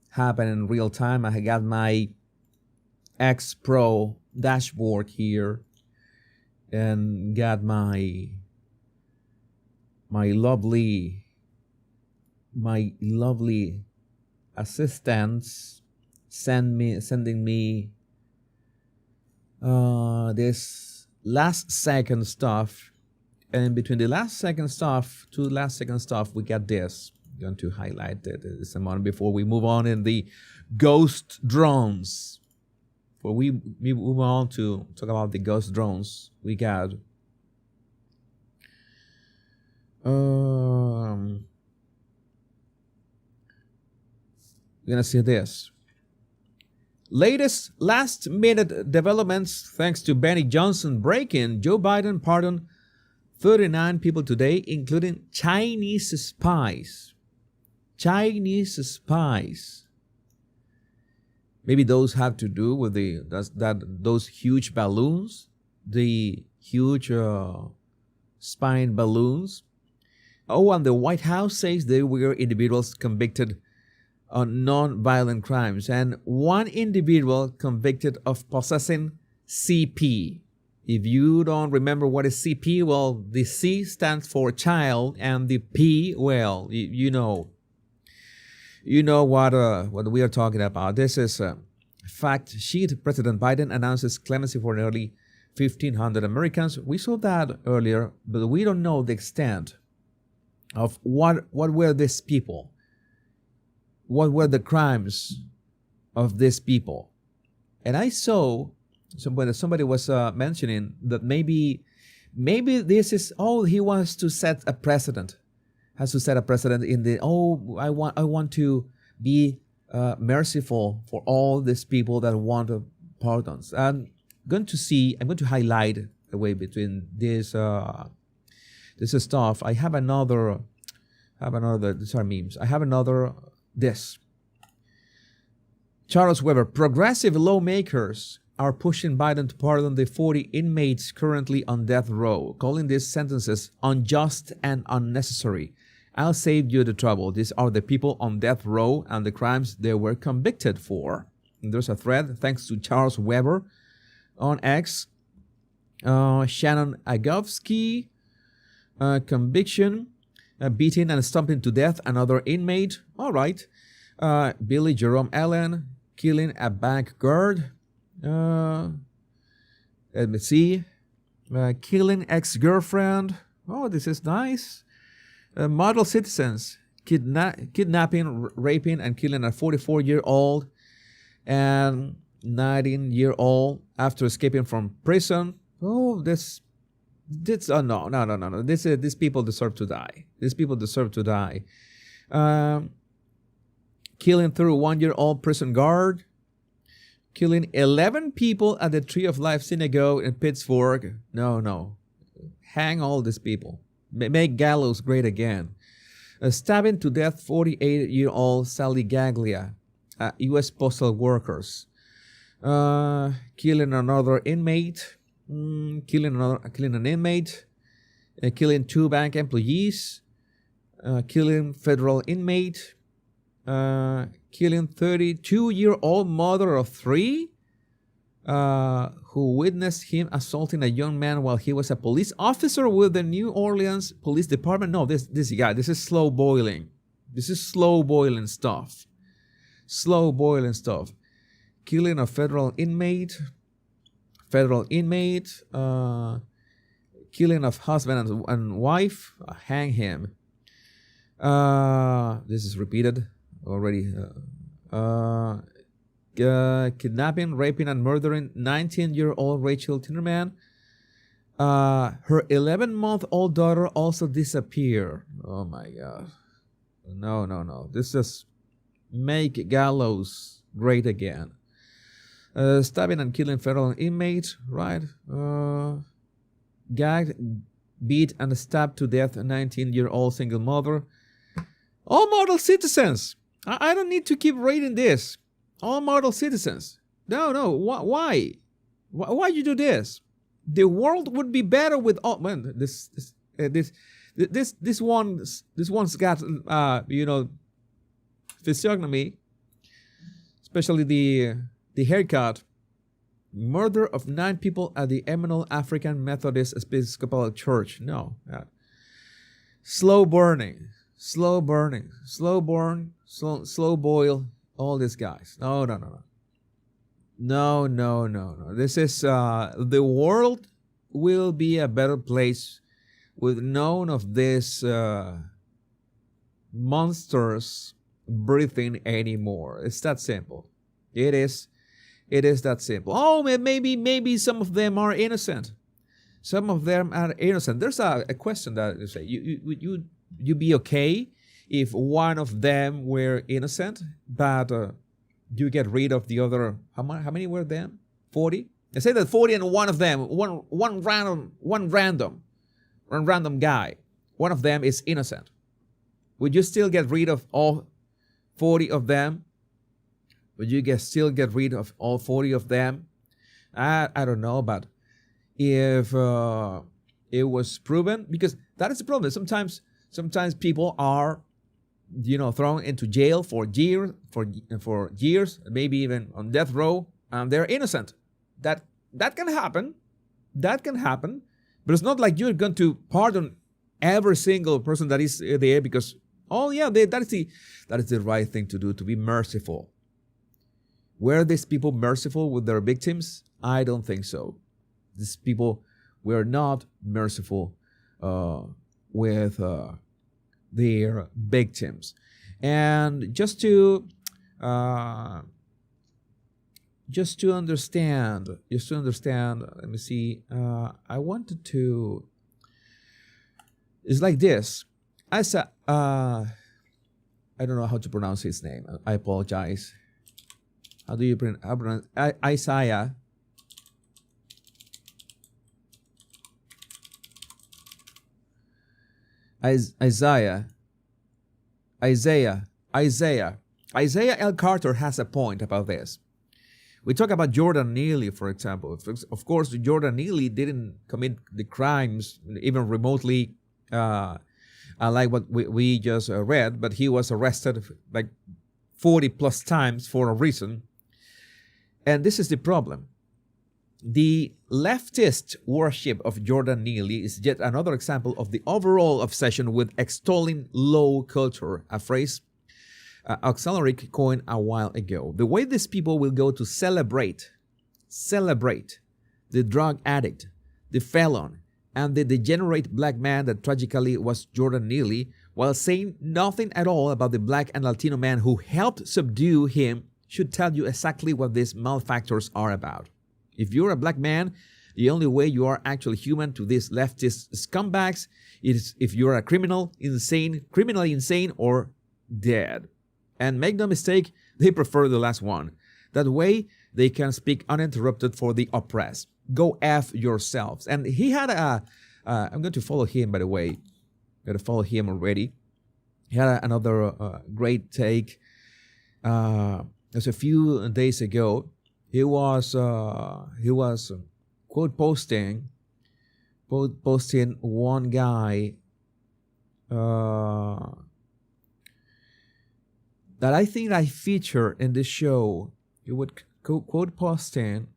Speaker 1: happen in real time. I got my X Pro dashboard here and got my lovely assistants sending me this last second stuff, and between the last second stuff to last second stuff we got this. I'm going to highlight this amount before we move on in the ghost drones. Before we move on to talk about the ghost drones, we got we're gonna see this. Latest last-minute developments thanks to Benny Johnson break-in. Joe Biden pardoned 39 people today, including Chinese spies. Chinese spies. Maybe those have to do with those huge balloons, the huge spying balloons. Oh, and the White House says they were individuals convicted on non-violent crimes, and one individual convicted of possessing CP. If you don't remember what is CP, well, the C stands for child, and the P, well, you know what we are talking about. This is a fact sheet. President Biden announces clemency for nearly 1,500 Americans. We saw that earlier, but we don't know the extent of what were these people. What were the crimes of these people? And I saw somebody was mentioning that maybe this is, he wants to set a precedent. Has to set a precedent in the, I want to be merciful for all these people that want pardons. I'm going to highlight the way between this stuff. I have another. These are memes. I have another. This. Charles Weber. Progressive lawmakers are pushing Biden to pardon the 40 inmates currently on death row, calling these sentences unjust and unnecessary. I'll save you the trouble. These are the people on death row and the crimes they were convicted for. And there's a thread, thanks to Charles Weber on X. Shannon Agovsky, conviction, beating and stomping to death another inmate. All right. Billy Jerome Allen, killing a bank guard. Let me see. Killing ex-girlfriend. Oh, this is nice. Model citizens. Kidnapping, raping, and killing a 44-year-old and 19-year-old after escaping from prison. Oh, no. These people deserve to die. These people deserve to die. Killing 31-year-old prison guard. Killing 11 people at the Tree of Life Synagogue in Pittsburgh. No. Hang all these people. Make gallows great again. Stabbing to death 48-year-old Sally Gaglia, U.S. postal workers. Killing another inmate. Killing an inmate. Killing 2 bank employees. Killing federal inmate. Killing 32-year-old mother of 3 who witnessed him assaulting a young man while he was a police officer with the New Orleans Police Department. No, this is slow boiling. This is slow boiling stuff. Slow boiling stuff. Killing a federal inmate. Killing of husband and wife. Hang him. This is repeated already. Kidnapping, raping, and murdering 19-year-old Rachel Tinnerman. Her 11-month-old daughter also disappeared. Oh my God. No. This is make gallows great again. Stabbing and killing federal inmates, right? Gagged, beat, and stabbed to death a 19-year-old single mother. All model citizens. I don't need to keep reading this. All model citizens. No. Why? Why you do this? The world would be better with all. Man, this one's got physiognomy, especially the haircut. Murder of 9 people at the Eminal African Methodist Episcopal Church. No. Slow burning. Slow boil. All these guys. No. This is the world will be a better place with none of these monsters breathing anymore. It's that simple. It is that simple. Oh, maybe some of them are innocent. Some of them are innocent. There's a question that you say, you be okay if one of them were innocent, but you get rid of the other. How many were them? 40. They say that 40 and one of them, one random guy, one of them is innocent. Would you still get rid of all 40 of them? Would you still get rid of all 40 of them? I don't know, but if It was proven, because that is the problem. Sometimes people are, thrown into jail for years, maybe even on death row, and they're innocent. That can happen. That can happen. But it's not like you're going to pardon every single person that is there because, that is the right thing to do, to be merciful. Were these people merciful with their victims? I don't think so. These people were not merciful with their victims. And just to understand, let me see, I wanted to, it's like this. I don't know how to pronounce his name. I apologize. How do you pronounce Isaiah? Isaiah L. Carter has a point about this. We talk about Jordan Neely, for example. Of course, Jordan Neely didn't commit the crimes even remotely like what we just read, but he was arrested like 40 plus times for a reason. And this is the problem. The leftist worship of Jordan Neely is yet another example of the overall obsession with extolling low culture, a phrase Oxalaric coined a while ago. The way these people will go to celebrate the drug addict, the felon, and the degenerate black man that tragically was Jordan Neely, while saying nothing at all about the black and Latino man who helped subdue him, should tell you exactly what these malefactors are about. If you're a black man, the only way you are actually human to these leftist scumbags is if you're a criminally insane, or dead. And make no mistake, they prefer the last one. That way, they can speak uninterrupted for the oppressed. Go F yourselves. And he had I'm going to follow him, by the way. I'm going to follow him already. He had another great take. Just a few days ago, he was quote posting one guy that I think I featured in this show. He would quote posting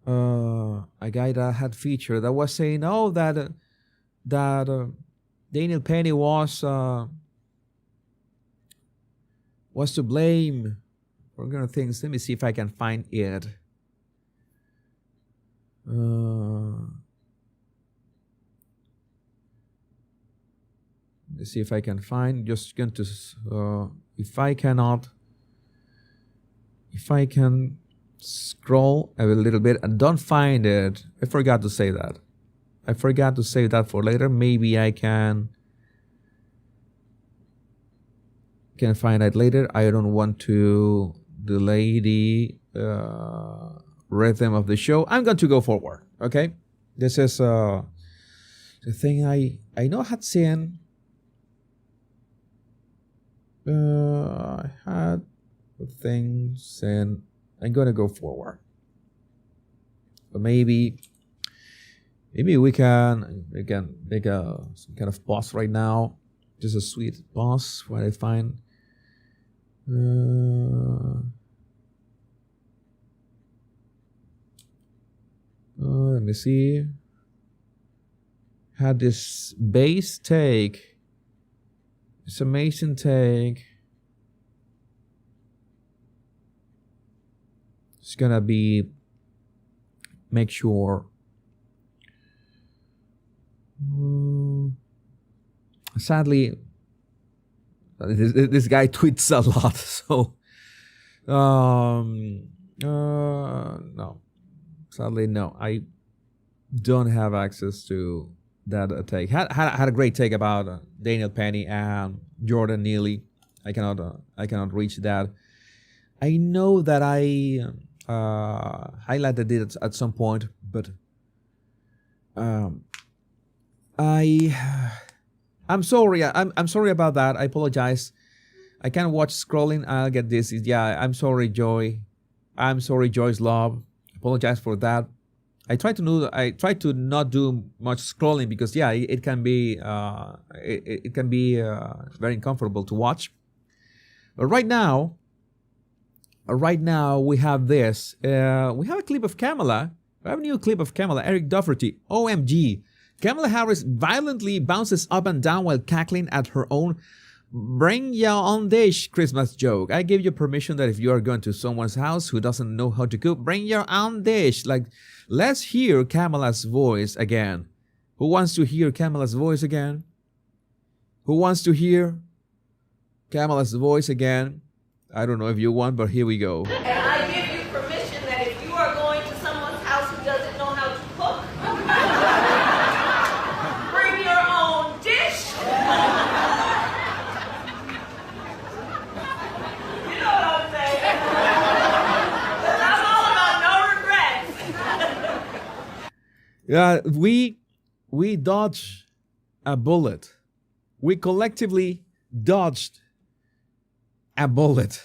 Speaker 1: a guy that I had featured that was saying, that Daniel Penny was to blame for other things. Let me see if I can find it. Let's see if I can find. Just going to if I can scroll a little bit and don't find it. I forgot to say that. I forgot to save that for later. Maybe I can find it later. I don't want to delay the rhythm of the show. I'm going to go forward. Okay, this is the thing I know I had seen. I had things, and I'm gonna go forward. But maybe we can make some kind of pause right now. Just a sweet pause where I find. Let me see. Had this bass take. It's amazing take. It's gonna be. Make sure. Sadly, this guy tweets a lot, so no. Sadly, no. I don't have access to that take. Had a great take about Daniel Penny and Jordan Neely. I cannot reach that. I know that I highlighted it at some point, but I'm sorry. I'm sorry about that. I apologize. I can't watch scrolling. I'll get this. Yeah, I'm sorry, Joy. I'm sorry, Joy's Love. Apologize for that. I try to not do much scrolling because it can be very uncomfortable to watch. But right now we have this. We have a clip of Kamala. We have a new clip of Kamala. Eric Doherty. OMG. Kamala Harris violently bounces up and down while cackling at her own bring your own dish Christmas joke. I give you permission that if you are going to someone's house who doesn't know how to cook, bring your own dish. Like, let's hear Kamala's voice again. Who wants to hear Kamala's voice again? Who wants to hear Kamala's voice again? I don't know if you want, but here we go.
Speaker 10: And I give you permission that if you are going to someone's house who doesn't know how to cook, bring your own dish. You know what I'm saying? 'Cause I'm all about no regrets.
Speaker 1: Yeah, we dodged a bullet. We collectively dodged a bullet.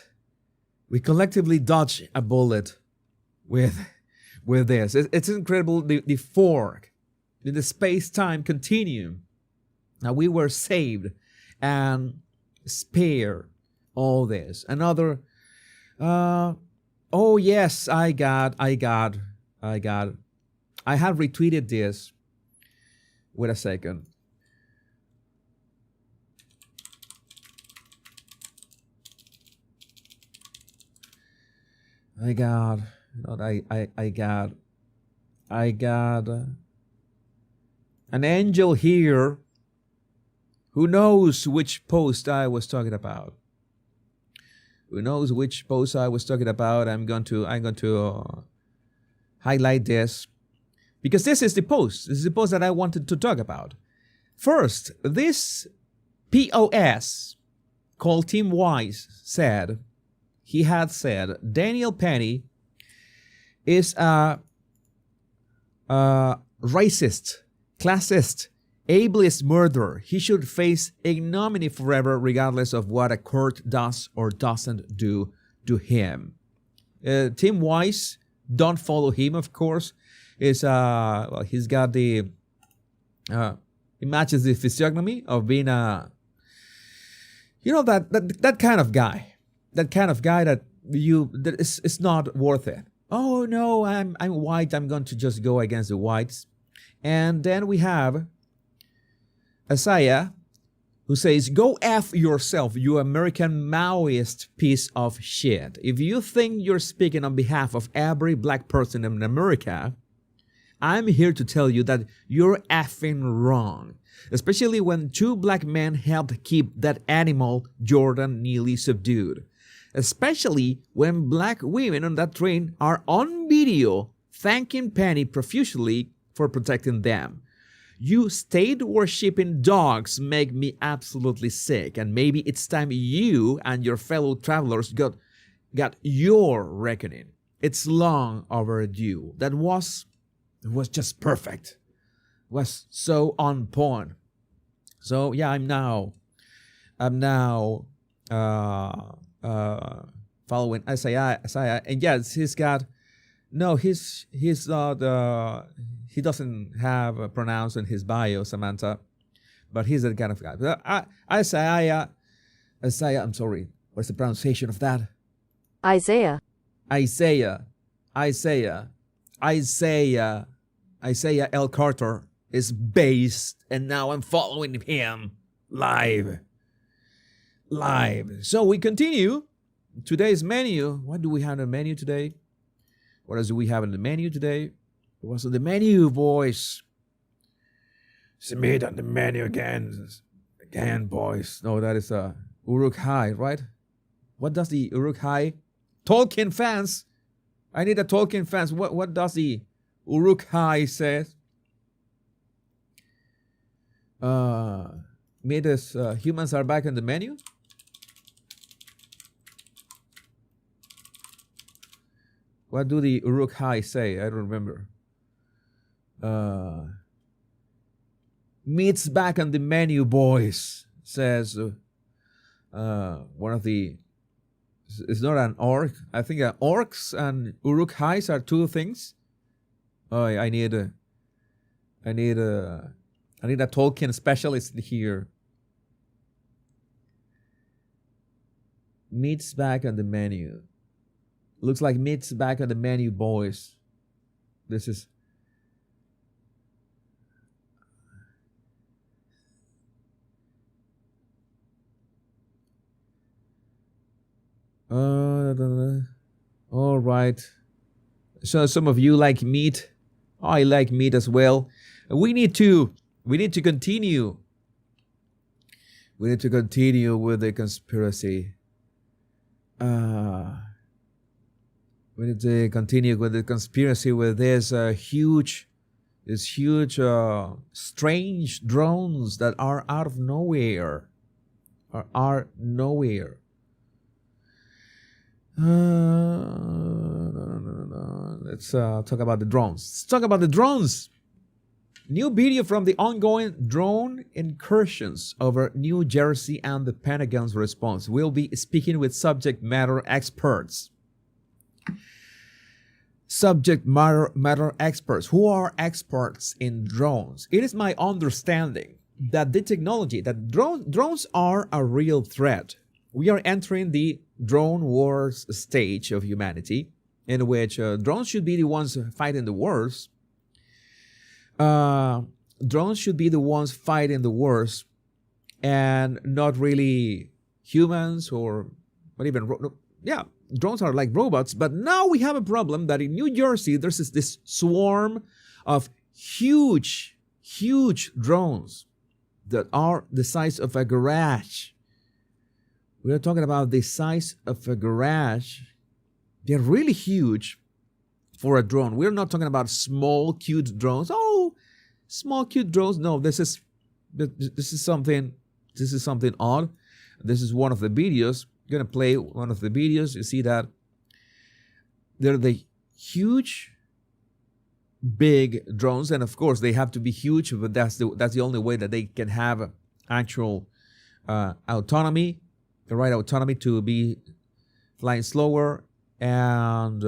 Speaker 1: We collectively dodged a bullet with this. It's incredible, the fork in the space-time continuum. Now we were saved and spared all this. Another, oh yes, I have retweeted this. Wait a second. I got an angel here who knows which post I was talking about. Who knows which post I was talking about? I'm going to highlight this because this is the post. This is the post that I wanted to talk about. First, this POS called Tim Wise said. He had said Daniel Penny is a racist, classist, ableist murderer. He should face ignominy forever regardless of what a court does or doesn't do to him. Tim Wise, don't follow him, of course. Is well, he's got the he matches the physiognomy of being a that kind of guy. That kind of guy that it's not worth it. Oh no, I'm white. I'm going to just go against the whites. And then we have Isaiah, who says, "Go F yourself, you American Maoist piece of shit. If you think you're speaking on behalf of every black person in America, I'm here to tell you that you're effing wrong. Especially when 2 black men helped keep that animal Jordan Neely subdued. Especially when black women on that train are on video thanking Penny profusely for protecting them. You state-worshipping dogs make me absolutely sick, and maybe it's time you and your fellow travelers got your reckoning. It's long overdue. It was just perfect. It was so on point. So yeah, I'm now following Isaiah, and yes, he doesn't have pronounced in his bio, Samantha, but he's that kind of guy. Isaiah, I'm sorry, what's the pronunciation of that?
Speaker 11: Isaiah
Speaker 1: L. Carter is based, and now I'm following him live. So we continue today's menu. What do we have on the menu today? What else do we have on the menu today? What's on the menu, boys? It's meat on the menu again, boys. No, that is Uruk-hai, right? What does the Uruk-hai? Tolkien fans. I need a Tolkien fans. What does the Uruk-hai say? Meat is humans are back on the menu. What do the Uruk-hai say? I don't remember. Meat's back on the menu, boys, says one of the... It's not an orc. I think orcs and Uruk-hais are 2 things. Oh, I need a Tolkien specialist here. Meat's back on the menu. Looks like meat's back on the menu, boys. This is... all right. So some of you like meat. I like meat as well. We need to continue. We need to continue with the conspiracy. We need to continue with the conspiracy with this huge, strange drones that are out of nowhere. Are nowhere. Let's talk about the drones. Let's talk about the drones. New video from the ongoing drone incursions over New Jersey and the Pentagon's response. We'll be speaking with subject matter experts. Subject matter experts. Who are experts in drones? It is my understanding that the technology, that drones are a real threat. We are entering the drone wars stage of humanity, in which drones should be the ones fighting the wars. Drones should be the ones fighting the wars, and not really humans or not even drones are like robots. But now we have a problem that in New Jersey there's this swarm of huge drones that are the size of a garage. We are talking about the size of a garage. They're really huge for a drone. We're not talking about small, cute drones. Oh, small, cute drones. No, this is something odd. This is one of the videos. I'm gonna play one of the videos. You see that they're the huge, big drones, and of course they have to be huge. But that's the only way that they can have actual autonomy. The right autonomy to be flying slower and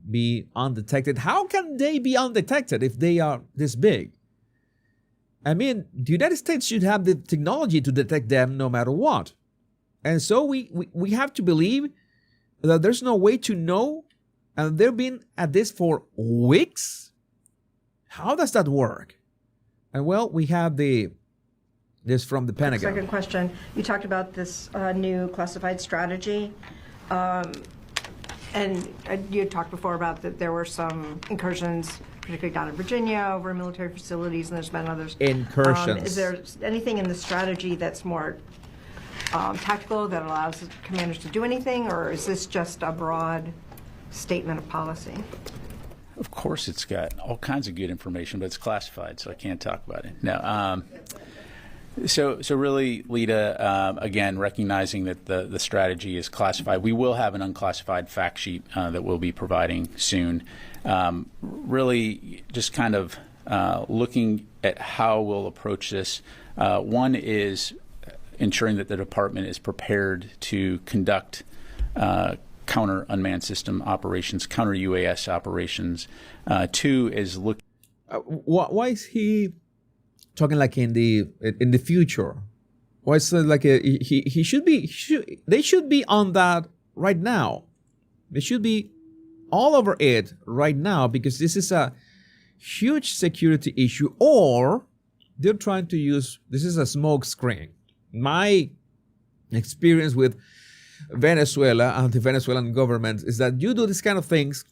Speaker 1: be undetected. How can they be undetected if they are this big? I mean, the United States should have the technology to detect them no matter what. And so we have to believe that there's no way to know, and they've been at this for weeks. How does that work? And well, we have this from the Pentagon.
Speaker 11: Second question, you talked about this new classified strategy, and you had talked before about that there were some incursions, particularly down in Virginia, over military facilities, and there's been others.
Speaker 1: Incursions.
Speaker 11: Is there anything in the strategy that's more tactical that allows commanders to do anything, or is this just a broad statement of policy?
Speaker 12: Of course it's got all kinds of good information, but it's classified, so I can't talk about it. No. So really, Lita, again, recognizing that the strategy is classified, we will have an unclassified fact sheet that we'll be providing soon. Really just kind of looking at how we'll approach this. One is ensuring that the department is prepared to conduct counter unmanned system operations, counter UAS operations. Two is look.
Speaker 1: Why is he talking like in the future? Why is it like he should be? They should be on that right now. They should be all over it right now, because this is a huge security issue. Or they're trying to use this is a smoke screen. My experience with Venezuela and the Venezuelan government is that you do these kind of things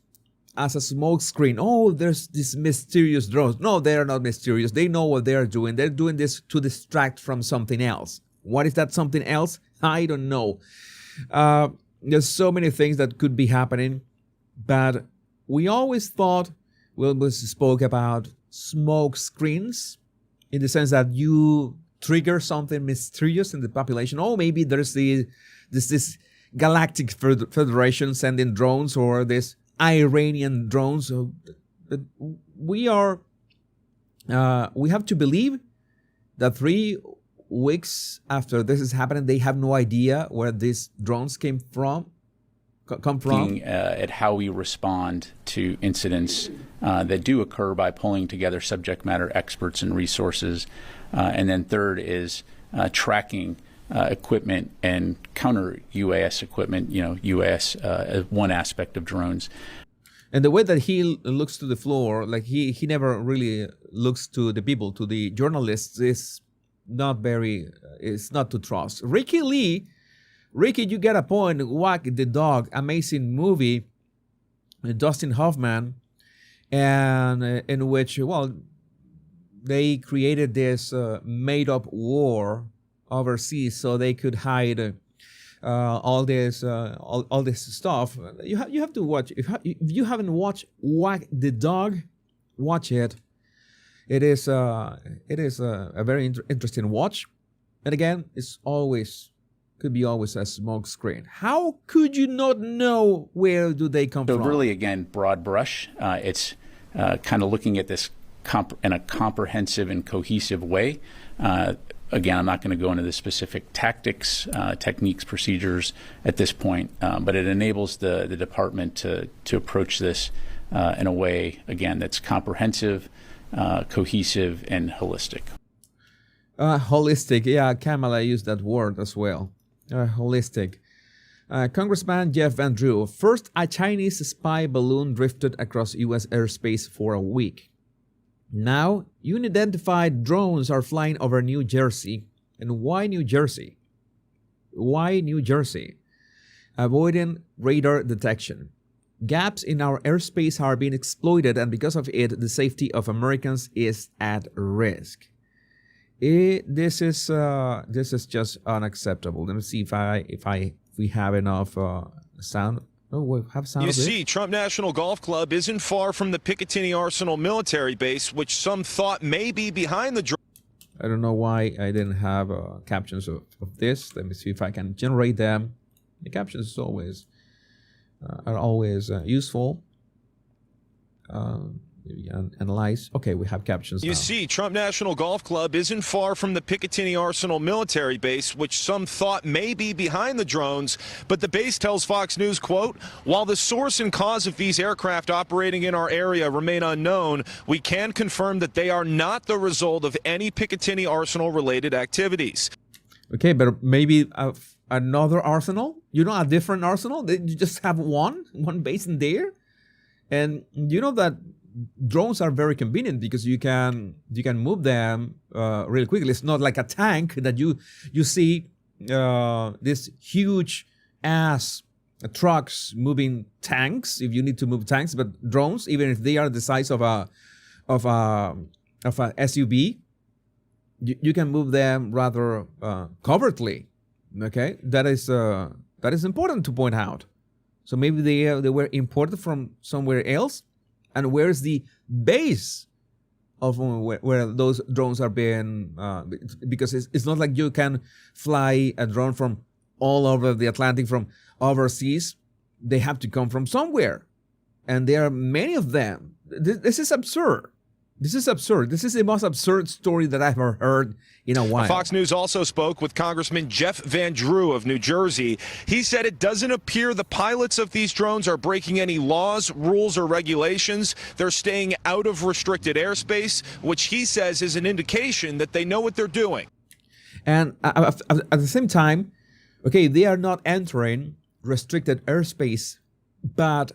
Speaker 1: as a smoke screen. Oh, there's these mysterious drones. No, they are not mysterious. They know what they are doing. They're doing this to distract from something else. What is that something else? I don't know. There's so many things that could be happening, but we always thought, we spoke about smoke screens in the sense that you trigger something mysterious in the population. Oh, maybe there's this galactic federation sending drones, or this Iranian drones. But we have to believe that 3 weeks after this is happening, they have no idea where these drones came from. come from?
Speaker 12: Looking at how we respond to incidents that do occur by pulling together subject matter experts and resources. And then third is tracking equipment and counter UAS equipment, UAS as one aspect of drones.
Speaker 1: And the way that he looks to the floor, like he never really looks to the people, to the journalists, is not very, it's not to trust. Ricky, you get a point. Wag the Dog, amazing movie, Dustin Hoffman, and in which, well, they created this made-up war overseas so they could hide all this stuff. You have to watch. If you haven't watched Wag the Dog, watch it. It is a very interesting watch, and again, could be always a smoke screen. How could you not know where do they come from?
Speaker 12: So really, again, broad brush. It's kind of looking at this in a comprehensive and cohesive way. Again, I'm not going to go into the specific tactics, techniques, procedures at this point, but it enables the department to approach this in a way, again, that's comprehensive, cohesive, and holistic.
Speaker 1: Holistic, yeah, Kamala used that word as well. Holistic. Congressman Jeff Van Drew, first a Chinese spy balloon drifted across U.S. airspace for a week. Now, unidentified drones are flying over New Jersey. And why New Jersey? Why New Jersey? Avoiding radar detection. Gaps in our airspace are being exploited, and because of it, the safety of Americans is at risk. This is just unacceptable. Let me see if we have enough sound. Oh, we have sound.
Speaker 13: You see, Trump National Golf Club isn't far from the Picatinny Arsenal military base, which some thought may be behind the drone.
Speaker 1: I don't know why I didn't have captions of this. Let me see if I can generate them. The captions are always useful. Maybe analyze. Okay, we have captions now.
Speaker 13: You see, Trump National Golf Club isn't far from the Picatinny Arsenal military base, which some thought may be behind the drones. But the base tells Fox News, quote, while the source and cause of these aircraft operating in our area remain unknown, we can confirm that they are not the result of any Picatinny Arsenal-related activities.
Speaker 1: Okay, but maybe another arsenal? A different arsenal? You just have one base in there? And you know that drones are very convenient because you can move them really quickly. It's not like a tank that you see this huge ass trucks moving tanks if you need to move tanks, but drones, even if they are the size of a SUV, you can move them rather covertly. Okay, that is important to point out. So maybe they were imported from somewhere else. And where's the base of where those drones are being? Because it's not like you can fly a drone from all over the Atlantic, from overseas. They have to come from somewhere. And there are many of them. This is absurd. This is absurd. This is the most absurd story that I've ever heard in a while.
Speaker 13: Fox News also spoke with Congressman Jeff Van Drew of New Jersey. He said it doesn't appear the pilots of these drones are breaking any laws, rules, or regulations. They're staying out of restricted airspace, which he says is an indication that they know what they're doing.
Speaker 1: And at the same time, okay, they are not entering restricted airspace, but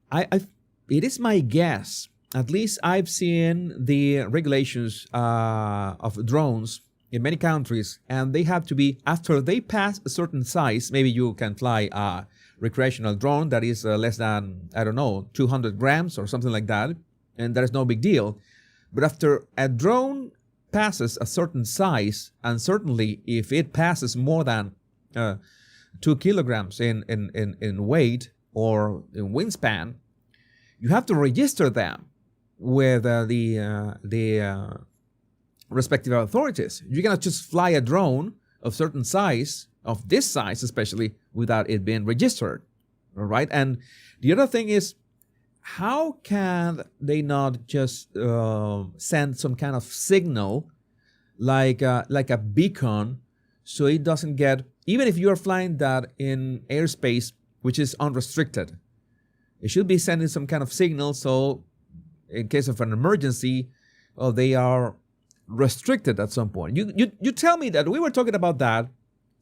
Speaker 1: it is my guess. At least I've seen the regulations of drones in many countries, and they have to be, after they pass a certain size, maybe you can fly a recreational drone that is less than, 200 grams or something like that, and that is no big deal. But after a drone passes a certain size, and certainly if it passes more than 2 kilograms in weight or in wingspan, you have to register them with the respective authorities. You cannot just fly a drone of certain size, of this size especially, without it being registered. All right. And the other thing is, how can they not just send some kind of signal, like a beacon, so it doesn't get, even if you are flying that in airspace which is unrestricted. It should be sending some kind of signal, so in case of an emergency, they are restricted at some point. You tell me that we were talking about that.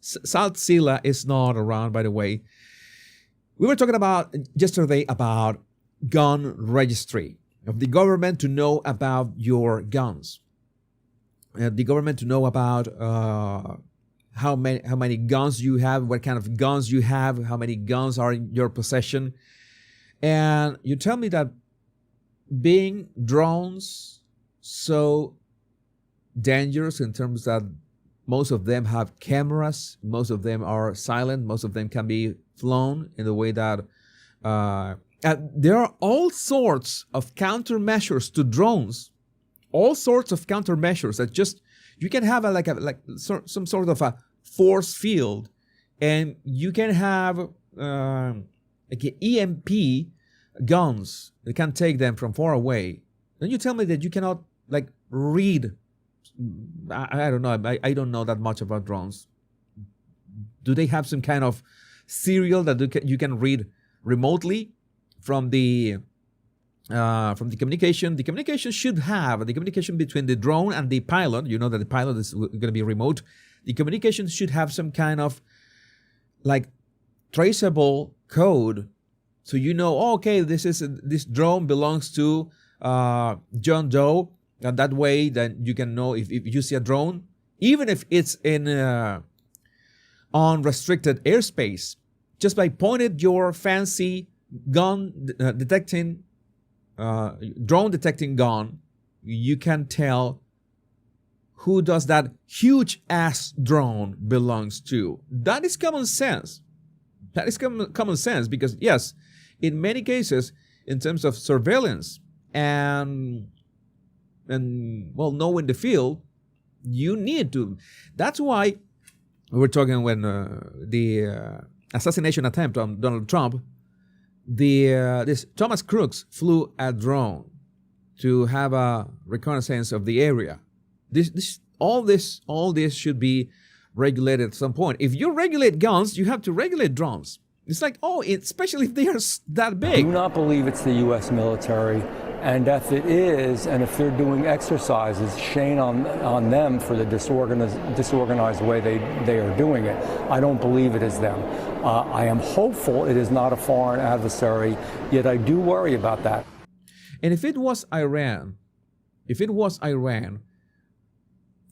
Speaker 1: Saltzilla is not around, by the way. We were talking about yesterday about gun registry, of the government to know about your guns, the government to know about how many guns you have, what kind of guns you have, how many guns are in your possession. And you tell me that being drones so dangerous in terms that most of them have cameras, most of them are silent, most of them can be flown in the way that there are all sorts of countermeasures to drones, all sorts of countermeasures that just you can have some sort of a force field, and you can have EMP guns that can take them from far away. Then you tell me that you cannot read. I don't know. I don't know that much about drones. Do they have some kind of serial that you can read remotely from the communication? The communication should have the communication between the drone and the pilot. You know that the pilot is going to be remote. The communication should have some kind of traceable code, so you know, okay, this drone belongs to John Doe. And that way, then you can know if you see a drone, even if it's in unrestricted airspace, just by pointing your fancy gun detecting, drone detecting gun, you can tell who does that huge ass drone belongs to. That is common sense. That is common sense because yes, in many cases, in terms of surveillance and knowing the field, you need to. That's why we were talking when the assassination attempt on Donald Trump, this Thomas Crooks flew a drone to have a reconnaissance of the area. All this should be regulated at some point. If you regulate guns, you have to regulate drones. It's especially if they are that big.
Speaker 14: I do not believe it's the U.S. military. And if it is, and if they're doing exercises, shame on them for the disorganized way they are doing it. I don't believe it is them. I am hopeful it is not a foreign adversary, yet I do worry about that.
Speaker 1: And if it was Iran,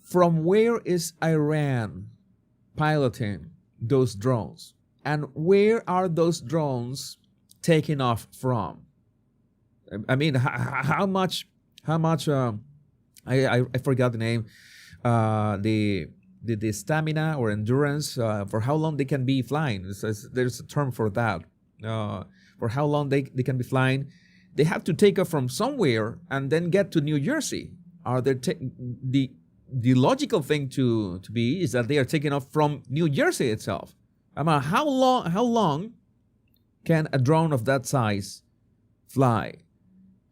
Speaker 1: from where is Iran piloting those drones? And where are those drones taking off from? I mean, how much? I forgot the name. The stamina or endurance for how long they can be flying. There's a term for that. For how long they can be flying, they have to take off from somewhere and then get to New Jersey. Are they the logical thing to be is that they are taking off from New Jersey itself. I mean, how long can a drone of that size fly?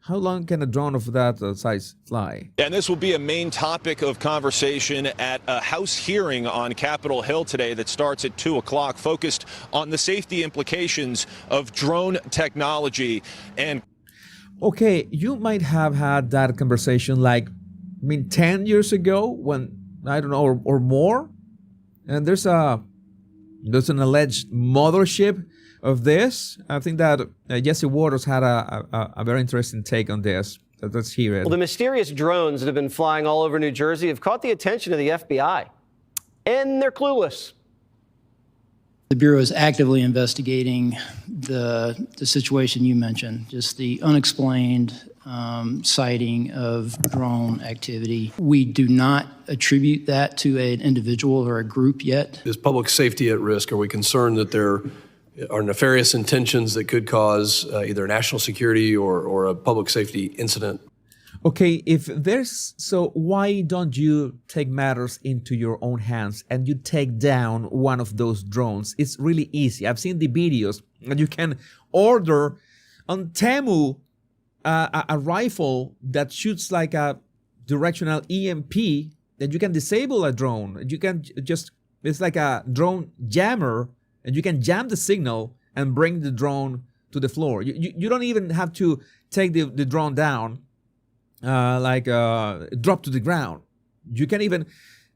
Speaker 1: How long can a drone of that size fly?
Speaker 13: And this will be a main topic of conversation at a House hearing on Capitol Hill today that starts at 2 o'clock, focused on the safety implications of drone technology. And
Speaker 1: okay, you might have had that conversation 10 years ago when, I don't know, or more. And there's an alleged mothership of this. I think that Jesse Waters had a very interesting take on this. So let's hear it.
Speaker 15: Well, the mysterious drones that have been flying all over New Jersey have caught the attention of the FBI, and they're clueless.
Speaker 16: The Bureau is actively investigating the situation you mentioned, just the unexplained sighting of drone activity. We do not attribute that to an individual or a group yet.
Speaker 17: Is public safety at risk? Are we concerned that there are nefarious intentions that could cause either national security or a public safety incident?
Speaker 1: Okay, so why don't you take matters into your own hands and you take down one of those drones? It's really easy. I've seen the videos, and you can order on Temu a rifle that shoots like a directional EMP, that you can disable a drone. You can it's like a drone jammer, and you can jam the signal and bring the drone to the floor. You don't even have to take the drone down, drop to the ground. You can even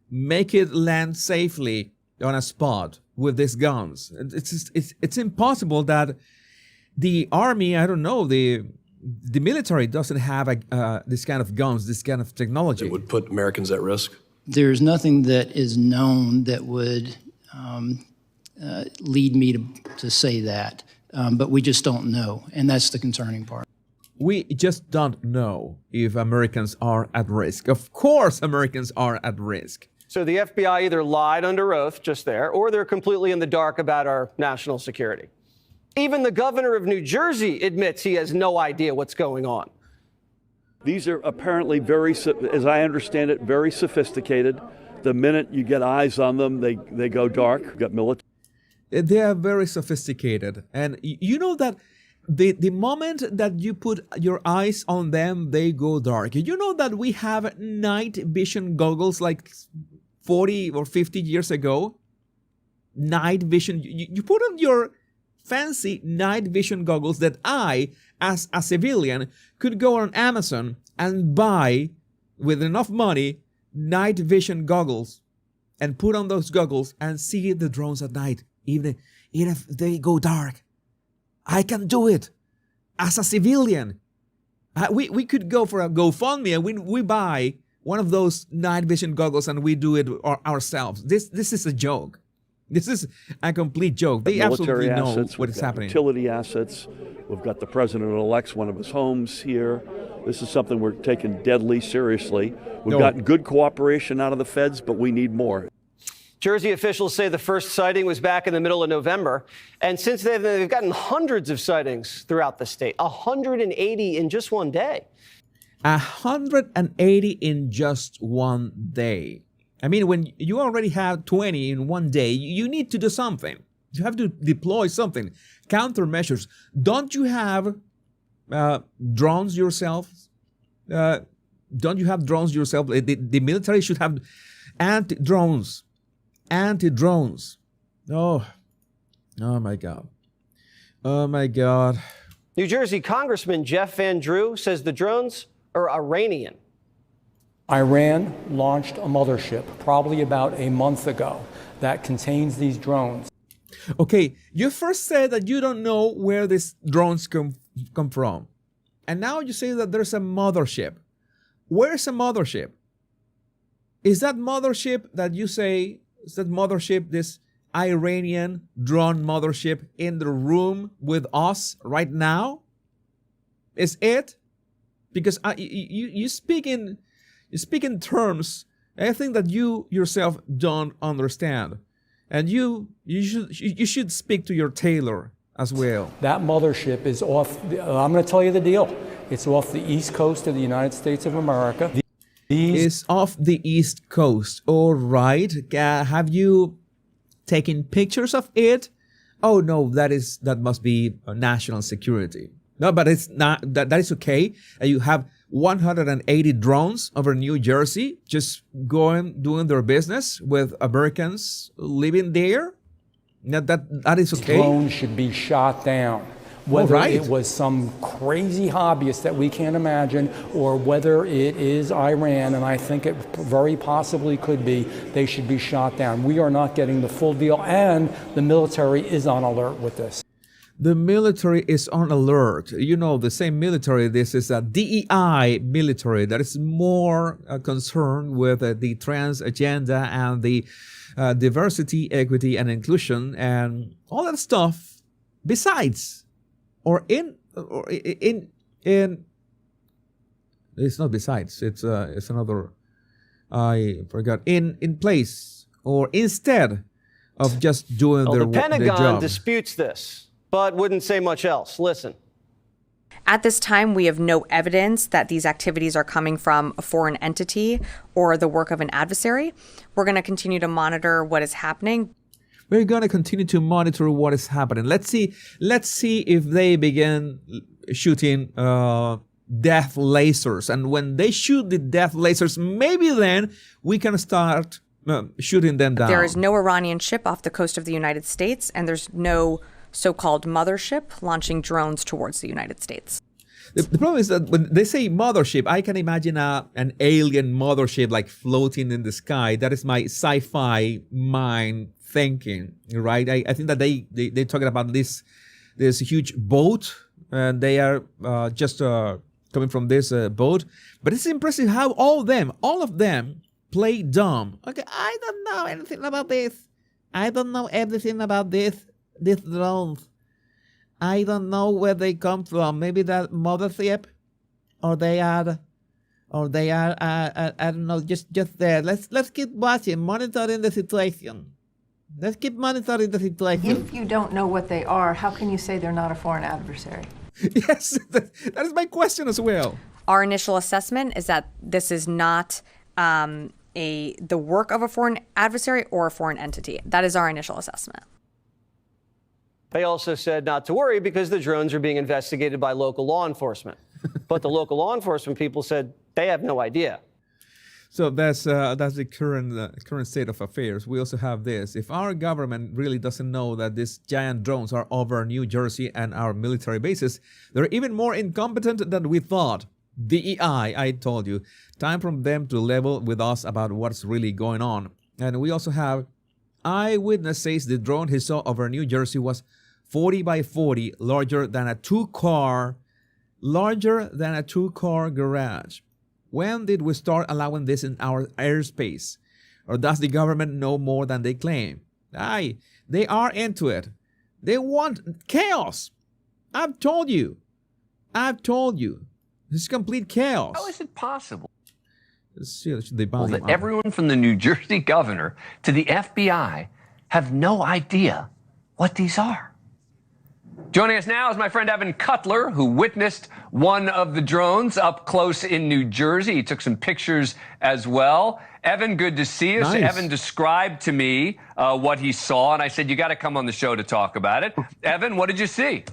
Speaker 1: make it land safely on a spot with these guns. It's impossible that the army, I don't know, the military doesn't have this kind of guns, this kind of technology.
Speaker 17: It would put Americans at risk.
Speaker 16: There's nothing that is known that would lead me to say that, but we just don't know, and that's the concerning part.
Speaker 1: We just don't know if Americans are at risk. Of course, Americans are at risk.
Speaker 15: So the FBI either lied under oath just there, or they're completely in the dark about our national security. Even the governor of New Jersey admits he has no idea what's going on.
Speaker 18: These are apparently very, as I understand it, very sophisticated. The minute you get eyes on them, they go dark. You've got military.
Speaker 1: They are very sophisticated. And you know that the moment that you put your eyes on them, they go dark. You know that we have night vision goggles like 40 or 50 years ago? Night vision. You put on your fancy night vision goggles that I, as a civilian, could go on Amazon and buy, with enough money, night vision goggles and put on those goggles and see the drones at night, even if they go dark. I can do it as a civilian. We could go for a GoFundMe and we buy one of those night vision goggles and we do it ourselves. This is a joke. This is a complete joke. They absolutely know what is happening.
Speaker 18: Utility assets. We've got the president-elect's one of his homes here. This is something we're taking deadly seriously. We've gotten good cooperation out of the feds, but we need more.
Speaker 15: Jersey officials say the first sighting was back in the middle of November. And since then, they've gotten hundreds of sightings throughout the state, 180 in just one day.
Speaker 1: 180 in just one day. I mean, when you already have 20 in one day, you need to do something. You have to deploy something. Countermeasures. Don't you have drones yourself? Don't you have drones yourself? The military should have anti-drones. Anti-drones. Oh my God. Oh my God.
Speaker 15: New Jersey Congressman Jeff Van Drew says the drones are Iranian.
Speaker 14: Iran launched a mothership probably about a month ago that contains these drones.
Speaker 1: Okay, you first said that you don't know where these drones come from. And now you say that there's a mothership. Where's a mothership? Is that mothership that you say, is that mothership, this Iranian drone mothership in the room with us right now? Is it? Because you speak in terms, I think that you yourself don't understand. And you should speak to your tailor as well.
Speaker 14: That mothership is off, I'm going to tell you the deal. It's off the east coast of the United States of America.
Speaker 1: It's off the east coast. All right. Have you taken pictures of it? Oh no, that must be national security. No, but it's not. That is okay. You have 180 drones over New Jersey, just doing their business with Americans living there. That is okay.
Speaker 14: Drones should be shot down. Whether it was some crazy hobbyist that we can't imagine, or whether it is Iran, and I think it very possibly could be, they should be shot down. We are not getting the full deal, and the military is on alert with this.
Speaker 1: The military is on alert. You know, the same military, this is a DEI military that is more concerned with the trans agenda and the diversity, equity, and inclusion, and all that stuff. Besides, it's not besides, it's another, I forgot, in place or instead of just doing their job.
Speaker 15: The Pentagon disputes this, but wouldn't say much else. Listen.
Speaker 19: At this time, we have no evidence that these activities are coming from a foreign entity or the work of an adversary. We're going to continue to monitor what is happening.
Speaker 1: We're going to continue to monitor what is happening. Let's see if they begin shooting death lasers. And when they shoot the death lasers, maybe then we can start shooting them down.
Speaker 19: There is no Iranian ship off the coast of the United States, and there's no so-called mothership launching drones towards the United States.
Speaker 1: The problem is that when they say mothership, I can imagine an alien mothership like floating in the sky. That is my sci-fi mind thinking, right? I think that they're talking about this huge boat, and they are just coming from this boat. But it's impressive how all of them play dumb. Okay, I don't know anything about this. I don't know everything about these drones. I don't know where they come from. Maybe that mothership, or they are, I don't know, just there. Let's keep watching, monitoring the situation. Let's keep monitoring the situation.
Speaker 20: If you don't know what they are, how can you say they're not a foreign adversary?
Speaker 1: Yes, that is my question as well.
Speaker 19: Our initial assessment is that this is not the work of a foreign adversary or a foreign entity. That is our initial assessment.
Speaker 15: They also said not to worry because the drones are being investigated by local law enforcement. But the local law enforcement people said they have no idea.
Speaker 1: So that's the current state of affairs. We also have this. If our government really doesn't know that these giant drones are over New Jersey and our military bases, they're even more incompetent than we thought. DEI, I told you. Time for them to level with us about what's really going on. And we also have eyewitness says the drone he saw over New Jersey was 40 by 40, larger than a two-car garage. When did we start allowing this in our airspace? Or does the government know more than they claim? They are into it. They want chaos. I've told you. This is complete chaos.
Speaker 21: How is it possible
Speaker 1: that
Speaker 21: everyone from the New Jersey governor to the FBI have no idea what these are? Joining us now is my friend Evan Cutler, who witnessed one of the drones up close in New Jersey. He took some pictures as well. Evan, good to see you.
Speaker 1: Nice.
Speaker 21: So Evan described to me what he saw, and I said, you got to come on the show to talk about it. Evan, what did you see?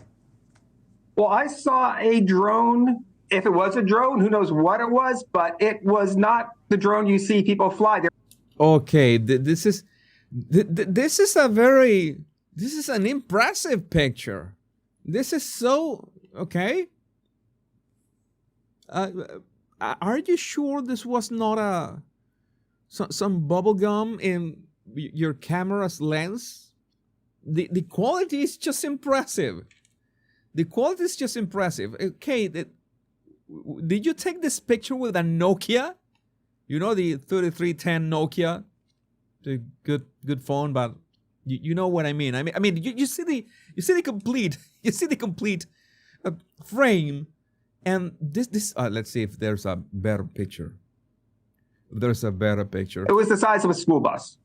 Speaker 22: Well, I saw a drone. If it was a drone, who knows what it was, but it was not the drone you see people fly.
Speaker 1: Okay, this is an impressive picture. This is so okay. Are you sure this was not some bubble gum in your camera's lens? The quality is just impressive. Okay, did you take this picture with a Nokia? You know, the 3310 Nokia, the good phone, but you know what I mean. I mean, you see the complete frame, and this. Let's see if there's a better picture. It was
Speaker 22: the size of a school bus.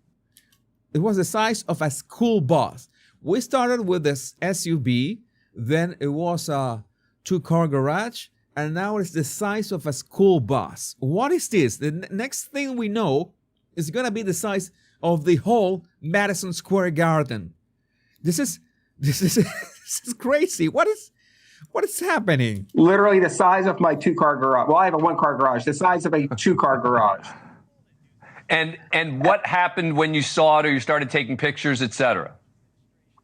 Speaker 1: It was the size of a school bus. We started with this SUV, then it was a two-car garage, and now it's the size of a school bus. What is this? The next thing we know is going to be the size of the whole Madison Square Garden. This is crazy. What is happening?
Speaker 22: Literally the size of my two-car garage. Well, I have a one-car garage. The size of a two-car garage.
Speaker 21: And what happened when you saw it or you started taking pictures, et cetera?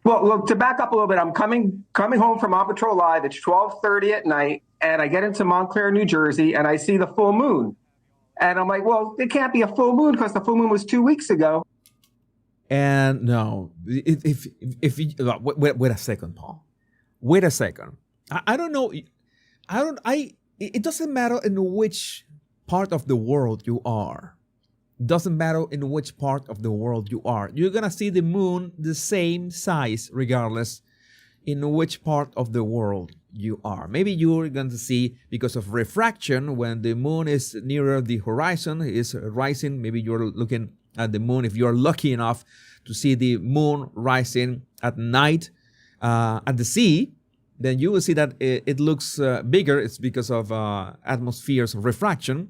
Speaker 22: Well, to back up a little bit, I'm coming home from On Patrol Live. It's 12:30 at night, and I get into Montclair, New Jersey, and I see the full moon. And I'm like, well, it can't be a full moon because the full moon was 2 weeks ago.
Speaker 1: And no, if you, wait a second, Paul. Wait a second. I don't know. It doesn't matter in which part of the world you are. Doesn't matter in which part of the world you are. You're going to see the moon the same size regardless in which part of the world you are. Maybe you're going to see, because of refraction, when the moon is nearer the horizon, is rising, maybe you're looking at the moon, if you're lucky enough to see the moon rising at night at the sea, then you will see that it looks bigger. It's because of atmospheres of refraction.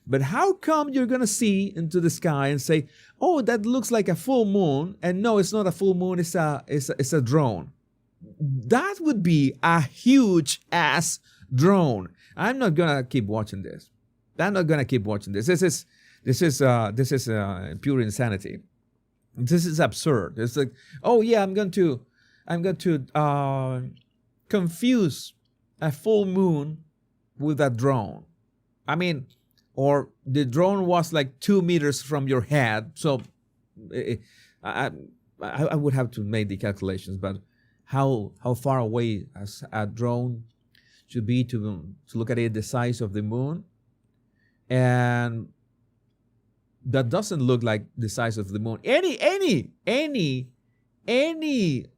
Speaker 1: But how come you're going to see into the sky and say, oh, that looks like a full moon, and no, it's not a full moon, it's a drone? That would be a huge ass drone. I'm not going to keep watching this. This is pure insanity. This is absurd. It's like, oh yeah, I'm going to confuse a full moon with a drone. I mean, or the drone was like 2 meters from your head. So I would have to make the calculations, but how far away a drone should be to look at it the size of the moon, and that doesn't look like the size of the moon. Any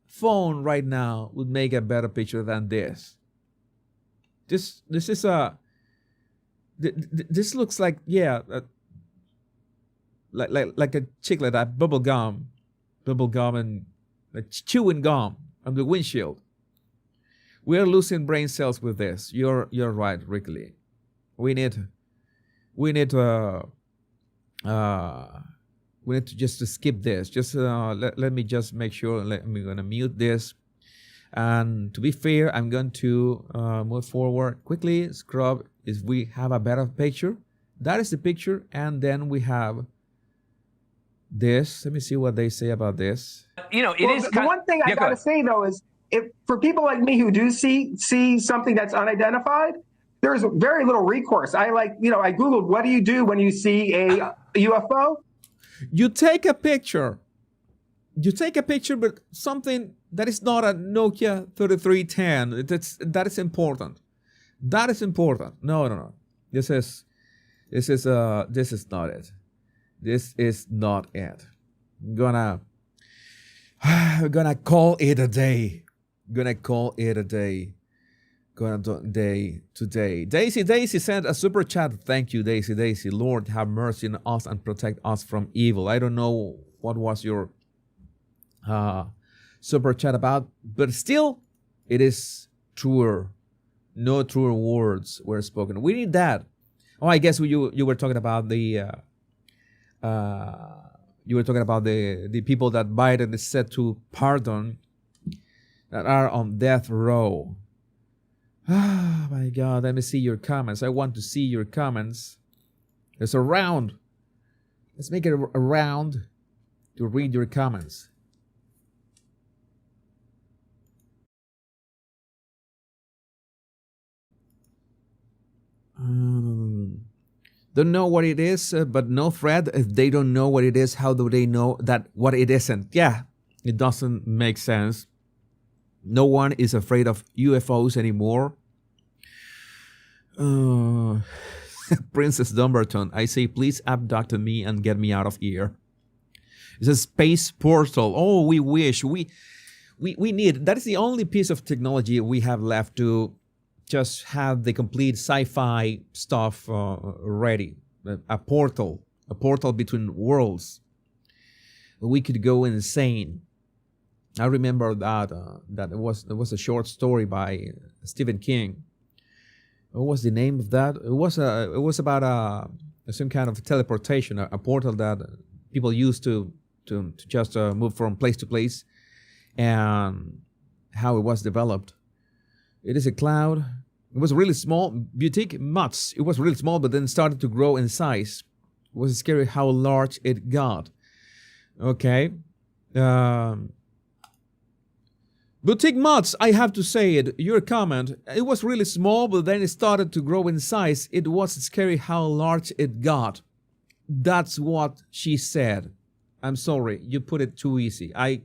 Speaker 1: phone right now would make a better picture than this. This is this looks like like a chiclet, a bubble gum and chewing gum on the windshield. We are losing brain cells with this. You're right, Rickley. We need to just to skip this. Just let me just make sure. I'm gonna mute this. And to be fair, I'm going to move forward quickly. Scrub if we have a better picture. That is the picture, and then we have this. Let me see what they say about this.
Speaker 21: It is
Speaker 22: the one thing I gotta say though is, if for people like me who do see something that's unidentified, there's very little recourse. I Googled, what do you do when you see a UFO?
Speaker 1: You take a picture. But something that is not a Nokia 3310. That is important. That is important. No. This is not it. This is not it. I'm gonna call it a day. Today. Daisy sent a super chat. Thank you, Daisy. Lord, have mercy on us and protect us from evil. I don't know what was your super chat about, but still, it is truer. No truer words were spoken. We need that. Oh, I guess you were talking about the people that Biden is set to pardon that are on death row. Oh my God, let me see your comments. I want to see your comments. There's a round. Let's make it a round to read your comments. Don't know what it is, but no threat. If they don't know what it is, how do they know that what it isn't? Yeah, it doesn't make sense. No one is afraid of UFOs anymore. Princess Dumbarton, I say, please abduct me and get me out of here. It's a space portal. Oh, we wish. We need. That is the only piece of technology we have left to just have the complete sci-fi stuff ready. A portal between worlds. We could go insane. I remember that it was a short story by Stephen King. What was the name of that? It was about some kind of teleportation, a portal that people used to just move from place to place, and how it was developed. It is a cloud. It was really small. Boutique Mutts. It was really small, but then started to grow in size. It was scary how large it got. Okay. Boutique Mutts, I have to say it. Your comment. It was really small, but then it started to grow in size. It was scary how large it got. That's what she said. I'm sorry, you put it too easy. I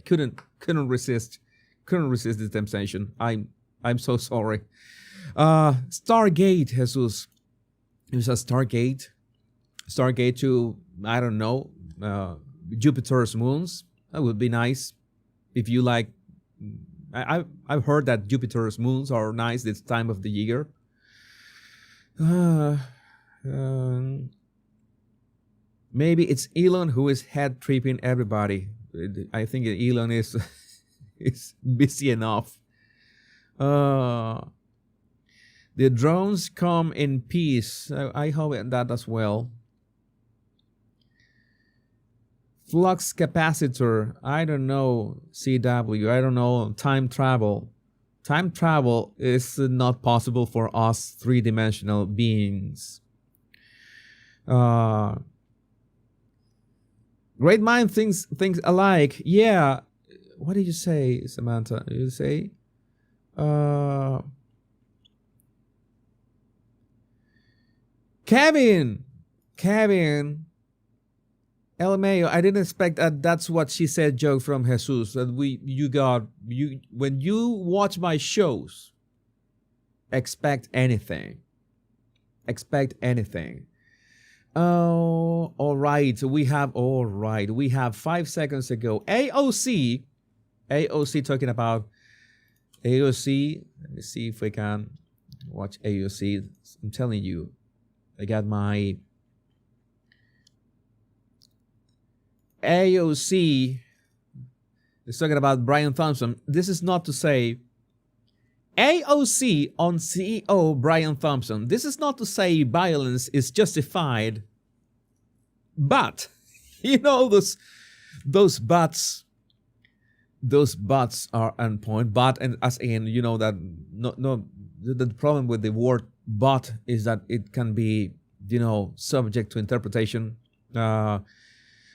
Speaker 1: couldn't resist the temptation. I'm so sorry. Stargate, Jesus. It was a Stargate to, I don't know, Jupiter's moons. That would be nice. If you like, I've heard that Jupiter's moons are nice this time of the year. Maybe it's Elon who is head tripping everybody. I think Elon is busy enough. The drones come in peace. I hope that as well. Flux capacitor. I don't know. CW. I don't know. Time travel. Time travel is not possible for us three-dimensional beings. Great mind thinks alike. Yeah. what did you say, Samantha? You say, Kevin, El Mayo. I didn't expect that. That's what she said. Joke from Jesus that you when you watch my shows, expect anything. Oh, all right. We have 5 seconds to go. AOC talking about AOC. Let me see if we can watch AOC. I'm telling you, I got my AOC is talking about Brian Thompson. This is not to say AOC on CEO Brian Thompson. This is not to say violence is justified, but you know those buts are on point. But and as in that the problem with the word but is that it can be subject to interpretation.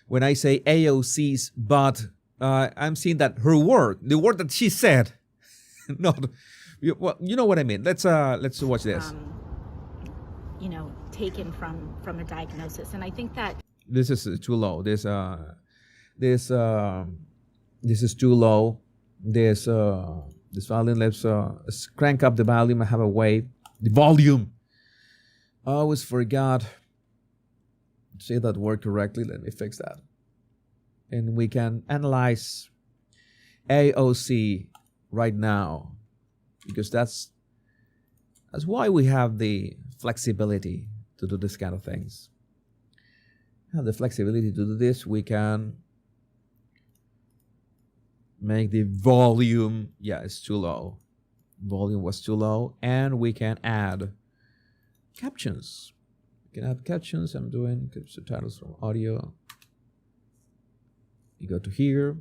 Speaker 1: When I say AOC's but, I'm seeing that the word that she said, not. Well, you know what I mean. Let's watch this.
Speaker 2: Taken from a diagnosis, and I think that
Speaker 1: this is too low. This is too low. This volume. Let's crank up the volume. I have a way. The volume. I always forgot to say that word correctly. Let me fix that, and we can analyze AOC right now. Because that's why we have the flexibility to do this kind of things. Have the flexibility to do this. We can make the volume. Yeah, it's too low. Volume was too low, and we can add captions. We can add captions. I'm doing subtitles from audio. You go to here.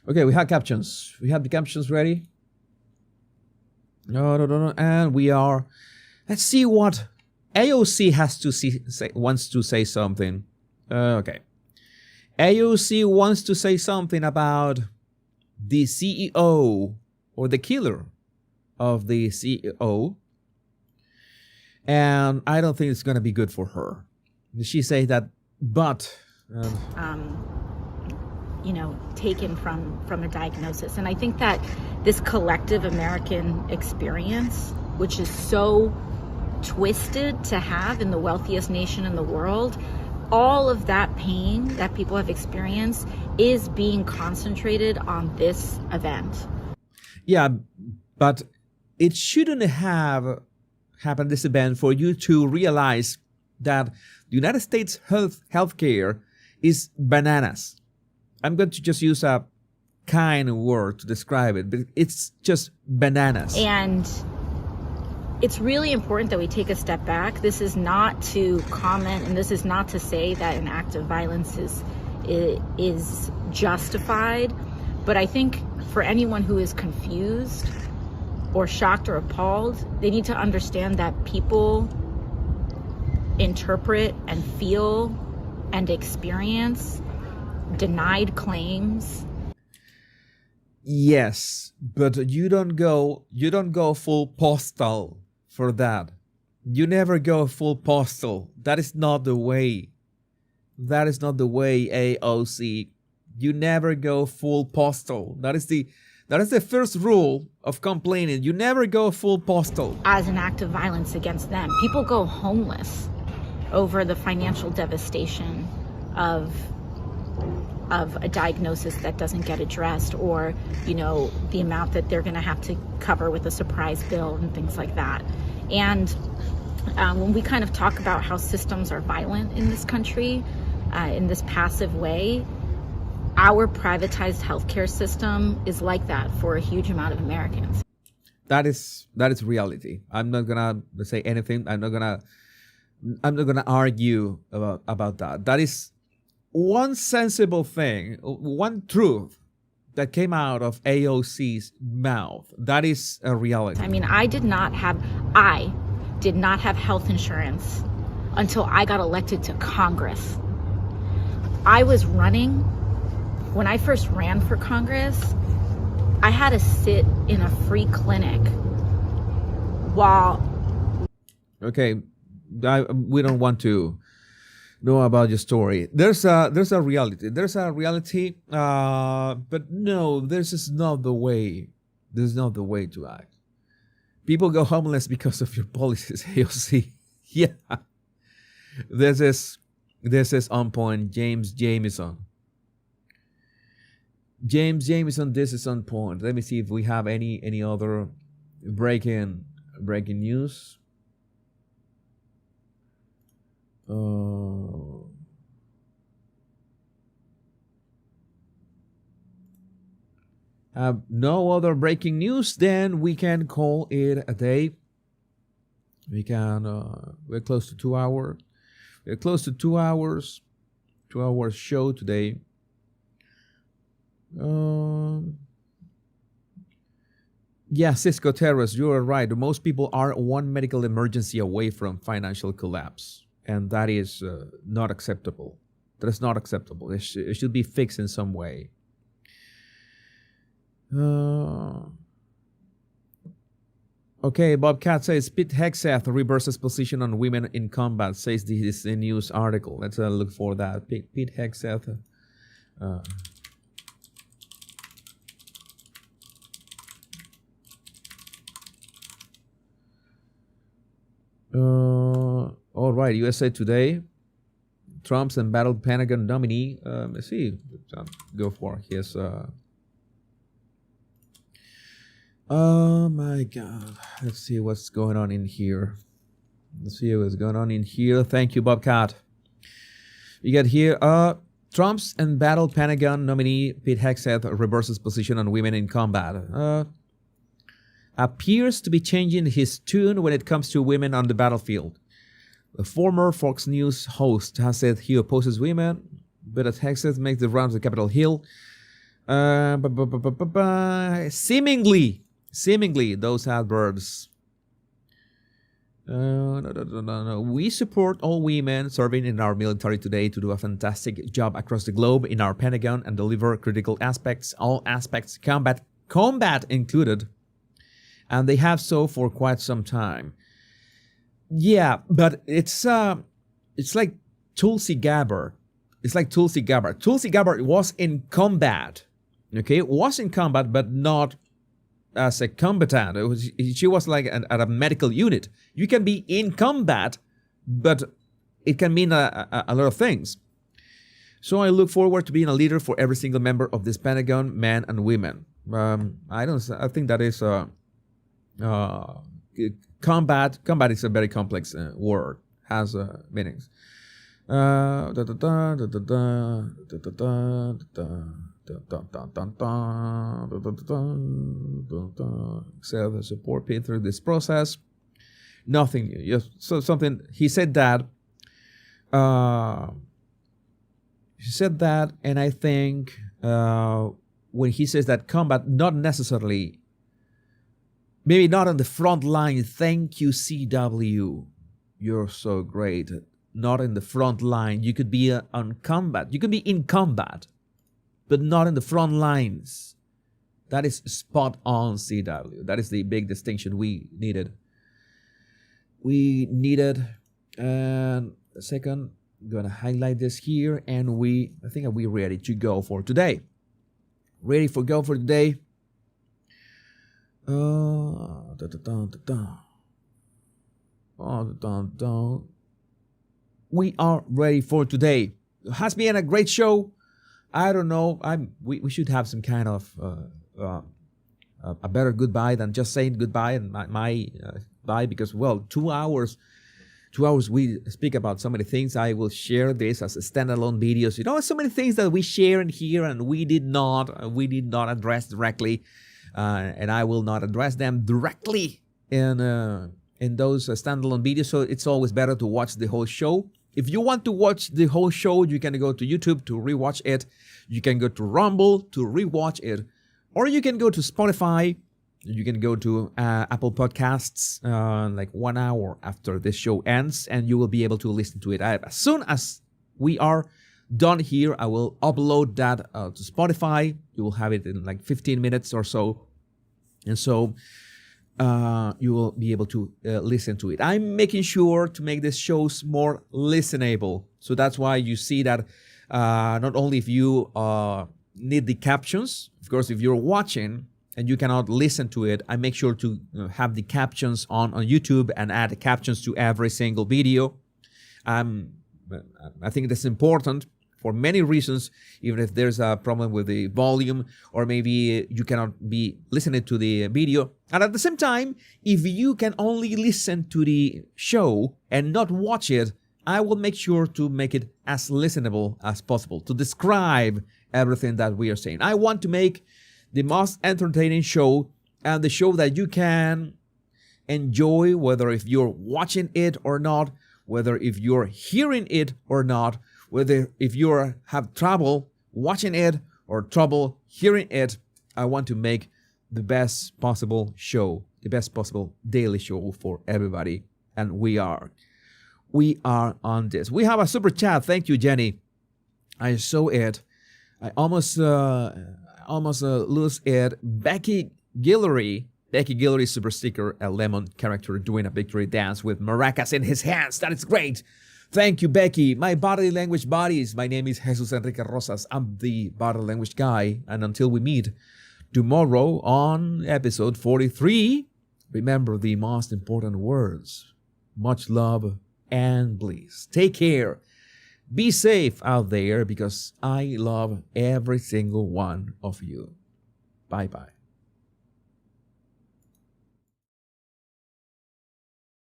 Speaker 1: Okay, we have captions. We have the captions ready. No. And we are. Let's see what AOC wants to say something. Okay. AOC wants to say something about the CEO or the killer of the CEO. And I don't think it's going to be good for her. She says that, but...
Speaker 2: taken from a diagnosis. And I think that this collective American experience, which is so twisted to have in the wealthiest nation in the world, all of that pain that people have experienced is being concentrated on this event.
Speaker 1: Yeah, but it shouldn't have happened, this event, for you to realize that the United States healthcare is bananas. I'm going to just use a kind word to describe it, but it's just bananas.
Speaker 2: And it's really important that we take a step back. This is not to comment, and this is not to say that an act of violence is justified. But I think for anyone who is confused or shocked or appalled, they need to understand that people interpret and feel and experience denied claims.
Speaker 1: Yes, but you don't go full postal for that. You never go full postal. That is not the way. That is not the way, AOC. You never go full postal. That is the first rule of complaining. You never go full postal.
Speaker 2: As an act of violence against them. People go homeless over the financial devastation of a diagnosis that doesn't get addressed, or the amount that they're going to have to cover with a surprise bill and things like that. And when we kind of talk about how systems are violent in this country, in this passive way, our privatized healthcare system is like that for a huge amount of Americans.
Speaker 1: That is reality. I'm not gonna say anything. I'm not gonna I'm not going to argue about that. That is one sensible thing, one truth that came out of AOC's mouth. That is a reality.
Speaker 2: I mean, I did not have health insurance until I got elected to Congress. I was running, when I first ran for Congress, I had to sit in a free clinic while...
Speaker 1: Okay, we don't want to know about your story. There's a reality. There's a reality, but no, this is not the way. This is not the way to act. People go homeless because of your policies, AOC. Yeah. This is on point. James Jameson, this is on point. Let me see if we have any other breaking news. No other breaking news, then we can call it a day. We can, we're close to 2 hours. We're close to 2 hours. 2 hours show today. Yeah, Cisco Terrace, you are right. Most people are one medical emergency away from financial collapse. And that is not acceptable. That is not acceptable. It should be fixed in some way. Okay, Bob Cat says Pete Hegseth reverses position on women in combat, says this news article. Let's look for that. Pete Hegseth. All right, USA Today. Trump's embattled Pentagon nominee. Let's see. Go for his. Oh my God. Let's see what's going on in here. Thank you, Bobcat. You get here. Trump's embattled Pentagon nominee Pete Hegseth reverses position on women in combat. Appears to be changing his tune when it comes to women on the battlefield. The former Fox News host has said he opposes women, but as Hegseth makes the rounds to Capitol Hill, seemingly those adverbs. No. We support all women serving in our military today to do a fantastic job across the globe in our Pentagon and deliver critical aspects, all aspects, combat included, and they have so for quite some time. Yeah, but it's like Tulsi Gabbard. Tulsi Gabbard was in combat. Okay, was in combat, but not as a combatant. She was like at a medical unit. You can be in combat, but it can mean a lot of things. So I look forward to being a leader for every single member of this Pentagon, men and women. I think that is combat. Combat is a very complex word. Has meanings. Excel the support Pete through this process. Nothing new. Yes, so something he said that. He said that, and I think when he says that combat, not necessarily, maybe not on the front line. Thank you, CW. You're so great. Not in the front line. You could be on combat. You could be in combat, but not in the front lines. That is spot on, CW. That is the big distinction we needed. And a second, I'm going to highlight this here, and I think we're ready to go for today. We are ready for today. It has been a great show. I don't know. We should have some kind of a better goodbye than just saying goodbye and my bye, because 2 hours. 2 hours we speak about so many things. I will share this as a standalone videos. So many things that we share in here and we did not address directly, and I will not address them directly in in those standalone videos, so it's always better to watch the whole show. If you want to watch the whole show, you can go to YouTube to rewatch it. You can go to Rumble to rewatch it. Or you can go to Spotify. You can go to Apple Podcasts like 1 hour after this show ends, and you will be able to listen to it. As soon as we are done here, I will upload that to Spotify. You will have it in like 15 minutes or so. And so you will be able to listen to it. I'm making sure to make these shows more listenable. So that's why you see that not only if you need the captions, of course, if you're watching and you cannot listen to it, I make sure to have the captions on YouTube and add the captions to every single video. I think that's important for many reasons, even if there's a problem with the volume, or maybe you cannot be listening to the video. And at the same time, if you can only listen to the show and not watch it, I will make sure to make it as listenable as possible, to describe everything that we are saying. I want to make the most entertaining show, and the show that you can enjoy, whether if you're watching it or not, whether if you're hearing it or not, whether if you have trouble watching it or trouble hearing it. I want to make the best possible show, the best possible daily show for everybody. And we are on this. We have a super chat. Thank you, Jenny. I saw it. I almost lose it. Becky Guillory super sticker, a lemon character doing a victory dance with maracas in his hands. That is great. Thank you, Becky. My body language buddies. My name is Jesus Enrique Rosas. I'm the body language guy. And until we meet tomorrow on episode 43, remember the most important words. Much love and bliss. Take care. Be safe out there, because I love every single one of you. Bye-bye.